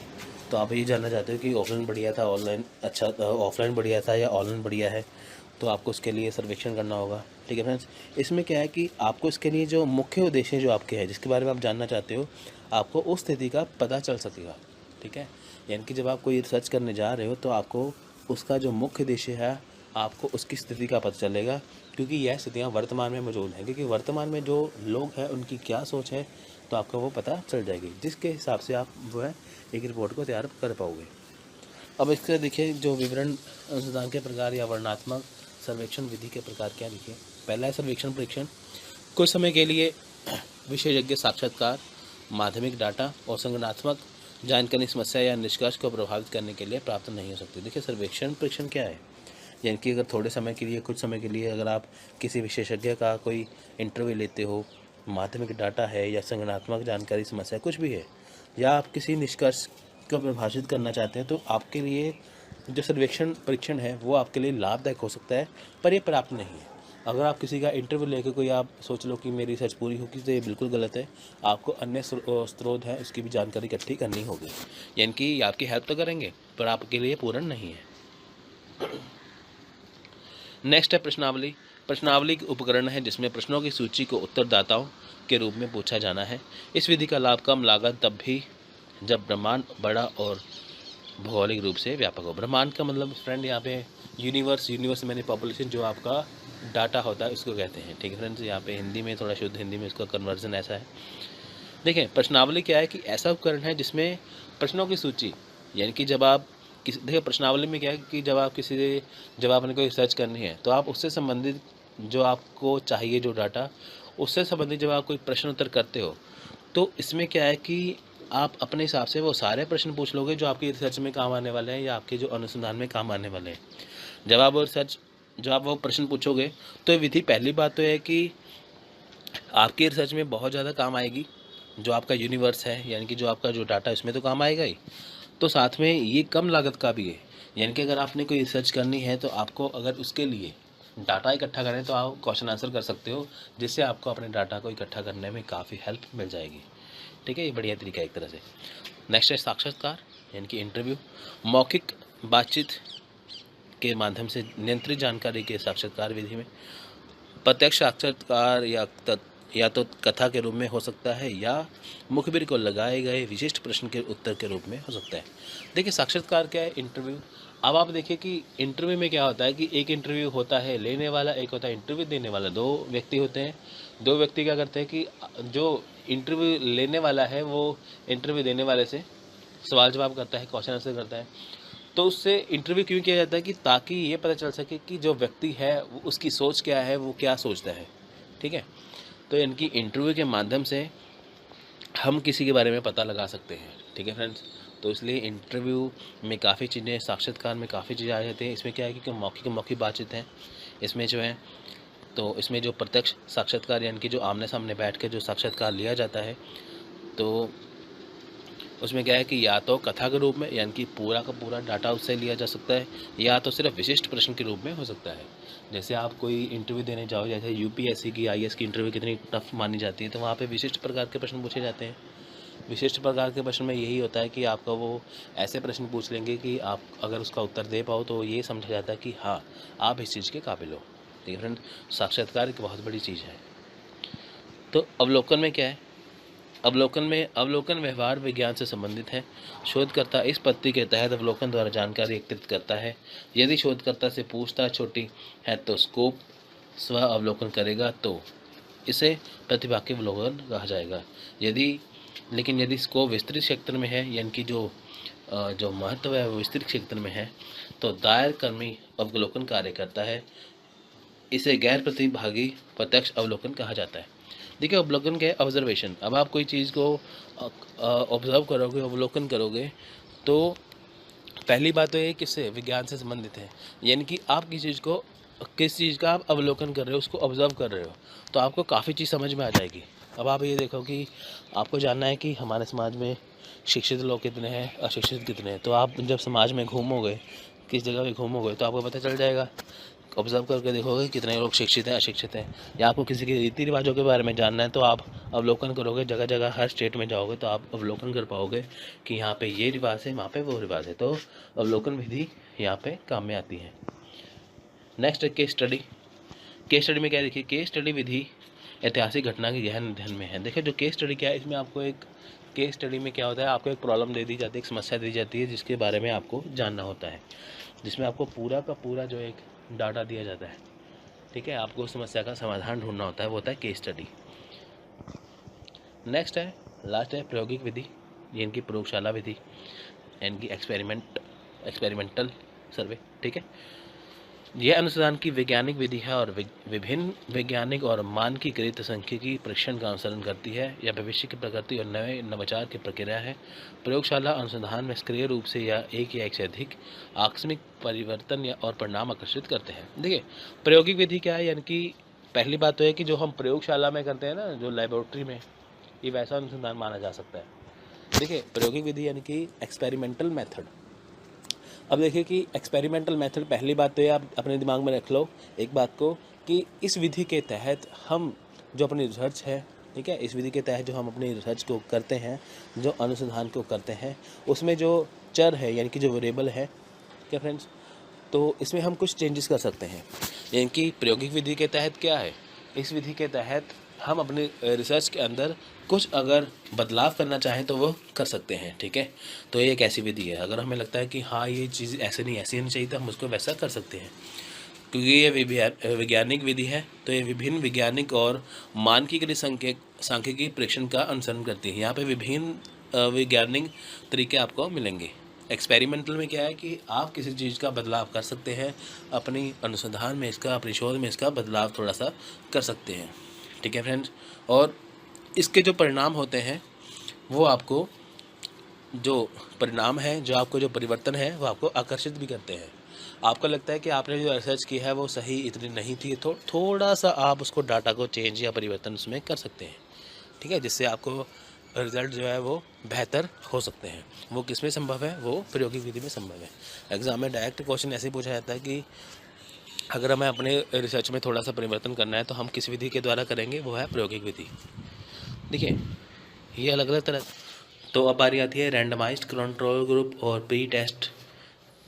तो आप ये जानना चाहते हो कि ऑफलाइन बढ़िया था, ऑनलाइन अच्छा, ऑफलाइन बढ़िया था या ऑनलाइन बढ़िया है, तो आपको उसके लिए सर्वेक्षण करना होगा। ठीक है फ्रेंड्स, इसमें क्या है कि आपको इसके लिए जो मुख्य उद्देश्य जो आपके हैं, जिसके बारे में आप जानना चाहते हो, आपको उस स्थिति का पता चल सकेगा। ठीक है, यानी कि जब आप कोई रिसर्च करने जा रहे हो तो आपको उसका जो मुख्य उद्देश्य है, आपको उसकी स्थिति का पता चलेगा, क्योंकि यह स्थितियाँ वर्तमान में मौजूद हैं, क्योंकि वर्तमान में जो लोग हैं उनकी क्या सोच है, तो आपको वो पता चल जाएगी, जिसके हिसाब से आप वो है एक रिपोर्ट को तैयार कर पाओगे। अब इसके देखिए जो विवरण अनुसंधान के प्रकार या वर्णनात्मक सर्वेक्षण विधि के प्रकार क्या लिखिए। पहला है सर्वेक्षण परीक्षण। कुछ समय के लिए विशेषज्ञ साक्षात्कार, माध्यमिक डाटा और संगठनात्मक जानकारी समस्या या निष्कर्ष को प्रभावित करने के लिए प्राप्त नहीं हो सकती। देखिए सर्वेक्षण परीक्षण क्या है, यानी कि अगर थोड़े समय के लिए, कुछ समय के लिए अगर आप किसी विशेषज्ञ का कोई इंटरव्यू लेते हो, माध्यमिक डाटा है या संगठनात्मक जानकारी समस्या कुछ भी है, या आप किसी निष्कर्ष को परिभाषित करना चाहते हैं, तो आपके लिए जो सर्वेक्षण परीक्षण है वो आपके लिए लाभदायक हो सकता है, पर ये पर्याप्त नहीं है। अगर आप किसी का इंटरव्यू लेकर कोई आप सोच लो कि मेरी रिसर्च पूरी होगी, तो ये बिल्कुल गलत है। आपको अन्य स्रोत है उसकी भी जानकारी इकट्ठी करनी होगी, यानी कि आपकी हेल्प तो करेंगे पर आपके लिए पूर्ण नहीं है। नेक्स्ट है प्रश्नावली। प्रश्नावली एक उपकरण है जिसमें प्रश्नों की सूची को उत्तरदाताओं के रूप में पूछा जाना है। इस विधि का लाभ कम लागत तब भी जब ब्रह्मांड बड़ा और भौगोलिक रूप से व्यापक हो। ब्रह्मांड का मतलब फ्रेंड यहाँ पे यूनिवर्स मैंने पॉपुलेशन जो आपका डाटा होता है उसको कहते हैं। ठीक है फ्रेंड्स, यहाँ पे हिंदी में थोड़ा शुद्ध हिंदी में इसका कन्वर्जन ऐसा है। देखें प्रश्नावली क्या है कि ऐसा उपकरण है जिसमें प्रश्नों की सूची, यानी कि जब आप देखिए प्रश्नावली में क्या है कि जब आपने कोई रिसर्च करनी है तो आप उससे संबंधित जो आपको चाहिए जो डाटा, उससे संबंधित जब आप कोई प्रश्न उत्तर करते हो, तो इसमें क्या है कि आप अपने हिसाब से वो सारे प्रश्न पूछ लोगे जो आपकी रिसर्च में काम आने वाले हैं या आपके जो अनुसंधान में काम आने वाले हैं। जब आप वो प्रश्न पूछोगे तो ये विधि पहली बात तो है कि आपकी रिसर्च में बहुत ज़्यादा काम आएगी। जो आपका यूनिवर्स है यानी कि जो आपका जो डाटा है उसमें तो काम आएगा ही, तो साथ में ये कम लागत का भी है। यानी कि अगर आपने कोई रिसर्च करनी है तो आपको अगर उसके लिए डाटा इकट्ठा करें तो आप क्वेश्चन आंसर कर सकते हो, जिससे आपको अपने डाटा को इकट्ठा करने में काफ़ी हेल्प मिल जाएगी। ठीक है, ये बढ़िया तरीका है एक तरह से। नेक्स्ट है साक्षात्कार यानी कि इंटरव्यू। मौखिक बातचीत के माध्यम से नियंत्रित जानकारी के साक्षात्कार विधि में प्रत्यक्ष साक्षात्कार या तो कथा के रूप में हो सकता है या मुखबिर को लगाए गए विशिष्ट प्रश्न के उत्तर के रूप में हो सकता है। देखिए साक्षात्कार क्या है, इंटरव्यू। अब आप देखिए कि इंटरव्यू में क्या होता है कि एक इंटरव्यू होता है लेने वाला, एक होता है इंटरव्यू देने वाला। दो व्यक्ति होते हैं। दो व्यक्ति क्या करते हैं कि जो इंटरव्यू लेने वाला है वो इंटरव्यू देने वाले से सवाल जवाब करता है, क्वेश्चन आंसर करता है। तो उससे इंटरव्यू क्यों किया जाता है कि ताकि ये पता चल सके कि जो व्यक्ति है उसकी सोच क्या है, वो क्या सोचता है। ठीक है, तो इनकी इंटरव्यू के माध्यम से हम किसी के बारे में पता लगा सकते हैं। ठीक है फ्रेंड्स, तो इसलिए इंटरव्यू में काफ़ी चीज़ें, साक्षात्कार में काफ़ी चीज़ें आ जाती हैं। इसमें क्या है कि मौखिक बातचीत है इसमें जो है। तो इसमें जो प्रत्यक्ष साक्षात्कार यानी कि जो आमने सामने बैठ कर जो साक्षात्कार लिया जाता है, तो उसमें क्या है कि या तो कथा के रूप में यानी कि पूरा का पूरा डाटा उससे लिया जा सकता है, या तो सिर्फ विशिष्ट प्रश्न के रूप में हो सकता है। जैसे आप कोई इंटरव्यू देने जाओ, जैसे यूपीएससी की, आईएएस की इंटरव्यू कितनी टफ मानी जाती है, तो वहाँ पे विशिष्ट प्रकार के प्रश्न पूछे जाते हैं। विशिष्ट प्रकार के प्रश्न में यही होता है कि आपका वो ऐसे प्रश्न पूछ लेंगे कि आप अगर उसका उत्तर दे पाओ तो ये समझा जाता है कि हाँ आप इस चीज़ के काबिल हो। ठीक है फ्रेंड, साक्षात्कार एक बहुत बड़ी चीज़ है। तो अवलोकन में क्या है, अवलोकन व्यवहार विज्ञान से संबंधित है। शोधकर्ता इस पद्धति के तहत अवलोकन द्वारा जानकारी एकत्रित करता है। यदि शोधकर्ता से पूछताछ छोटी है तो स्कोप स्व अवलोकन करेगा तो इसे प्रतिभागी अवलोकन कहा जाएगा। लेकिन यदि स्कोप विस्तृत क्षेत्र में है यानी कि जो महत्व है वो विस्तृत क्षेत्र में है तो दायर कर्मी अवलोकन कार्य करता है। इसे गैर प्रतिभागी प्रत्यक्ष अवलोकन कहा जाता है। देखिए अवलोकन क्या है, ऑब्जर्वेशन। अब आप कोई चीज़ को ऑब्जर्व करोगे, अवलोकन करोगे, तो पहली बात तो ये किससे, विज्ञान से संबंधित है। यानी कि आप किस चीज़ का आप अवलोकन कर रहे हो, उसको ऑब्जर्व कर रहे हो, तो आपको काफ़ी चीज़ समझ में आ जाएगी। अब आप ये देखो कि आपको जानना है कि हमारे समाज में शिक्षित लोग कितने हैं, अशिक्षित कितने हैं। तो आप जब समाज में घूमोगे, किस जगह पे घूमोगे, तो आपको पता चल जाएगा। ऑब्जर्व करके देखोगे कितने लोग शिक्षित हैं, अशिक्षित हैं। या आपको किसी के रीति रिवाजों के बारे में जानना है तो आप अवलोकन करोगे। जगह जगह हर स्टेट में जाओगे तो आप अवलोकन कर पाओगे कि यहाँ पे ये रिवाज है, वहाँ पे वो रिवाज है। तो अवलोकन विधि यहाँ पे काम में आती है। नेक्स्ट है केस स्टडी। केस स्टडी में क्या है, देखिए केस स्टडी विधि ऐतिहासिक घटना के गहन अध्ययन में है। देखिए जो केस स्टडी क्या है, इसमें आपको एक केस स्टडी में क्या होता है, आपको एक प्रॉब्लम दे दी जाती है, एक समस्या दी जाती है जिसके बारे में आपको जानना होता है, जिसमें आपको पूरा का पूरा जो एक डाटा दिया जाता है। ठीक है, आपको उस समस्या का समाधान ढूंढना होता है, वो होता है केस स्टडी। नेक्स्ट है, लास्ट है प्रायोगिक विधि यानी कि प्रयोगशाला विधि यानी कि एक्सपेरिमेंटल सर्वे। ठीक है, यह अनुसंधान की वैज्ञानिक विधि है और विभिन्न वैज्ञानिक और मानकीकृत सांख्यिकी परीक्षण का अनुसरण करती है। यह भविष्य की प्रकृति और नए नवाचार की प्रक्रिया है। प्रयोगशाला अनुसंधान में सक्रिय रूप से या एक से अधिक आकस्मिक परिवर्तन या और परिणाम आकर्षित करते हैं। देखिए प्रायोगिक विधि क्या है, यानी कि पहली बात तो है कि जो हम प्रयोगशाला में करते हैं ना, जो लेबोरेटरी में, ये वैसा अनुसंधान माना जा सकता है। देखिए प्रायोगिक विधि यानी कि एक्सपेरिमेंटल मेथड। अब देखिए कि एक्सपेरिमेंटल मेथड, पहली बात तो ये आप अपने दिमाग में रख लो एक बात को कि इस विधि के तहत हम जो अपनी रिसर्च है, ठीक है, इस विधि के तहत जो हम अपनी रिसर्च को करते हैं, जो अनुसंधान को करते हैं, उसमें जो चर है यानी कि जो वेरिएबल है, क्या फ्रेंड्स, तो इसमें हम कुछ चेंजेस कर सकते हैं। यानी कि प्रायोगिक विधि के तहत क्या है, इस विधि के तहत हम अपने रिसर्च के अंदर कुछ अगर बदलाव करना चाहें तो वो कर सकते हैं। ठीक है, तो ये एक ऐसी विधि है, अगर हमें लगता है कि हाँ ये चीज़ ऐसे नहीं ऐसी होनी चाहिए तो हम उसको वैसा कर सकते हैं। क्योंकि ये वैज्ञानिक विधि है तो ये विभिन्न वैज्ञानिक और मानकीकृत सांख्यिकी परीक्षण का अनुसरण करती है। यहाँ पे विभिन्न वैज्ञानिक तरीके आपको मिलेंगे। एक्सपेरिमेंटल में क्या है कि आप किसी चीज़ का बदलाव कर सकते हैं, अपनी अनुसंधान में इसका, अपनी शोध में इसका बदलाव थोड़ा सा कर सकते हैं। ठीक है फ्रेंड्स, और इसके जो परिणाम होते हैं वो आपको, जो परिणाम है, जो आपको जो परिवर्तन है वो आपको आकर्षित भी करते हैं। आपको लगता है कि आपने जो रिसर्च की है वो सही इतनी नहीं थी, तो थोड़ा सा आप उसको डाटा को चेंज या परिवर्तन उसमें कर सकते हैं। ठीक है, जिससे आपको रिज़ल्ट जो है वो बेहतर हो सकते हैं। वो किस में संभव है, वो प्रायोगिक विधि में संभव है। एग्जाम में डायरेक्ट क्वेश्चन ऐसे पूछा जाता है कि अगर हमें अपने रिसर्च में थोड़ा सा परिवर्तन करना है तो हम किस विधि के द्वारा करेंगे, वो है प्रायोगिक विधि। देखिए ये अलग अलग तरह। तो अब बारी आती है रैंडमाइज्ड कंट्रोल ग्रुप और प्री टेस्ट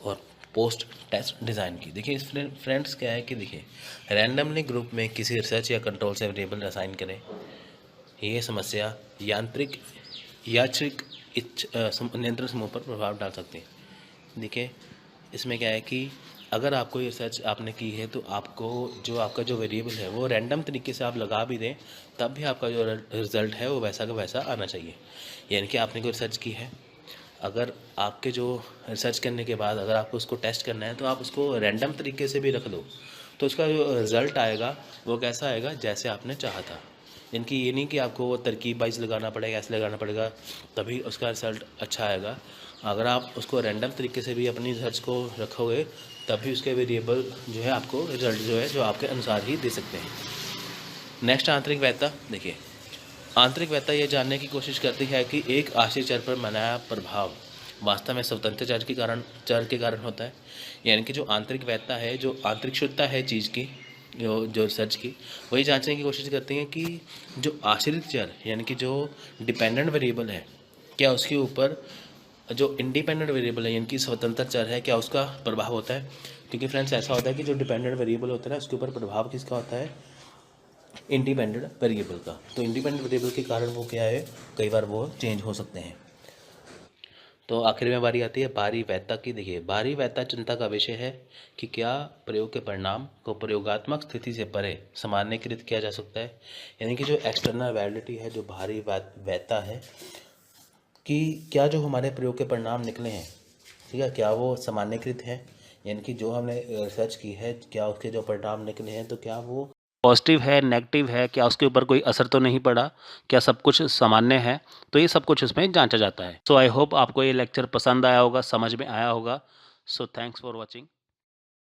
और पोस्ट टेस्ट डिज़ाइन की। देखिए इस फ्रेंड्स क्या है कि देखिए रैंडमली ग्रुप में किसी रिसर्च या कंट्रोल से वेरिएबल असाइन करें, ये समस्या यांत्रिक यादृच्छिक नियंत्रण समूह पर प्रभाव डाल सकती है। देखिए इसमें क्या है कि अगर आपको ये रिसर्च आपने की है तो आपको जो आपका जो वेरिएबल है वो रैंडम तरीके से आप लगा भी दें तब भी आपका जो रिज़ल्ट है वो वैसा का वैसा आना चाहिए। यानी कि आपने कोई रिसर्च की है, अगर आपके जो रिसर्च करने के बाद अगर आपको उसको टेस्ट करना है तो आप उसको रैंडम तरीके से भी रख दो तो उसका जो रिज़ल्ट आएगा वो कैसा आएगा जैसे आपने चाहा था। इनकी ये नहीं कि आपको वो तरकीब वाइज लगाना पड़ेगा, ऐसे लगाना पड़ेगा तभी उसका रिज़ल्ट अच्छा आएगा। अगर आप उसको रैंडम तरीके से भी अपनी रिसर्च को रखोगे तभी उसके वेरिएबल जो है आपको रिज़ल्ट जो है जो आपके अनुसार ही दे सकते हैं। नेक्स्ट आंतरिक वैधता। देखिए आंतरिक वैधता ये जानने की कोशिश करती है कि एक आश्रित चर पर मनाया प्रभाव वास्तव में स्वतंत्र चर के कारण होता है। यानी कि जो आंतरिक वैधता है, जो आंतरिक शुद्धता है चीज़ की, जो रिसर्च की, वही जांचने की कोशिश करती हैं कि जो आश्रित चर यानी कि जो डिपेंडेंट वेरिएबल है क्या उसके ऊपर जो इंडिपेंडेंट वेरिएबल है यानी कि स्वतंत्र चर है क्या उसका प्रभाव होता है। क्योंकि फ्रेंड्स ऐसा होता है कि जो डिपेंडेंट वेरिएबल होता है ना उसके ऊपर प्रभाव किसका होता है, इंडिपेंडेंट वेरिएबल का। तो इंडिपेंडेंट वेरिएबल के कारण वो क्या है, कई बार वो चेंज हो सकते हैं। तो आखिर में बारी आती है बाहरी वैधता की। देखिए बाहरी वैधता चिंता का विषय है कि क्या प्रयोग के परिणाम को प्रयोगात्मक स्थिति से परे सामान्यीकृत किया जा सकता है। यानी कि जो एक्सटर्नल वैलिडिटी है, जो बाहरी वैधता है कि क्या जो हमारे प्रयोग के परिणाम निकले हैं, ठीक है, क्या वो सामान्यकृत हैं। यानी कि जो हमने रिसर्च की है क्या उसके जो परिणाम निकले हैं तो क्या वो पॉजिटिव है, नेगेटिव है, क्या उसके ऊपर कोई असर तो नहीं पड़ा, क्या सब कुछ सामान्य है। तो ये सब कुछ इसमें जांचा जाता है। सो आई होप आपको ये लेक्चर पसंद आया होगा, समझ में आया होगा। So thanks for watching.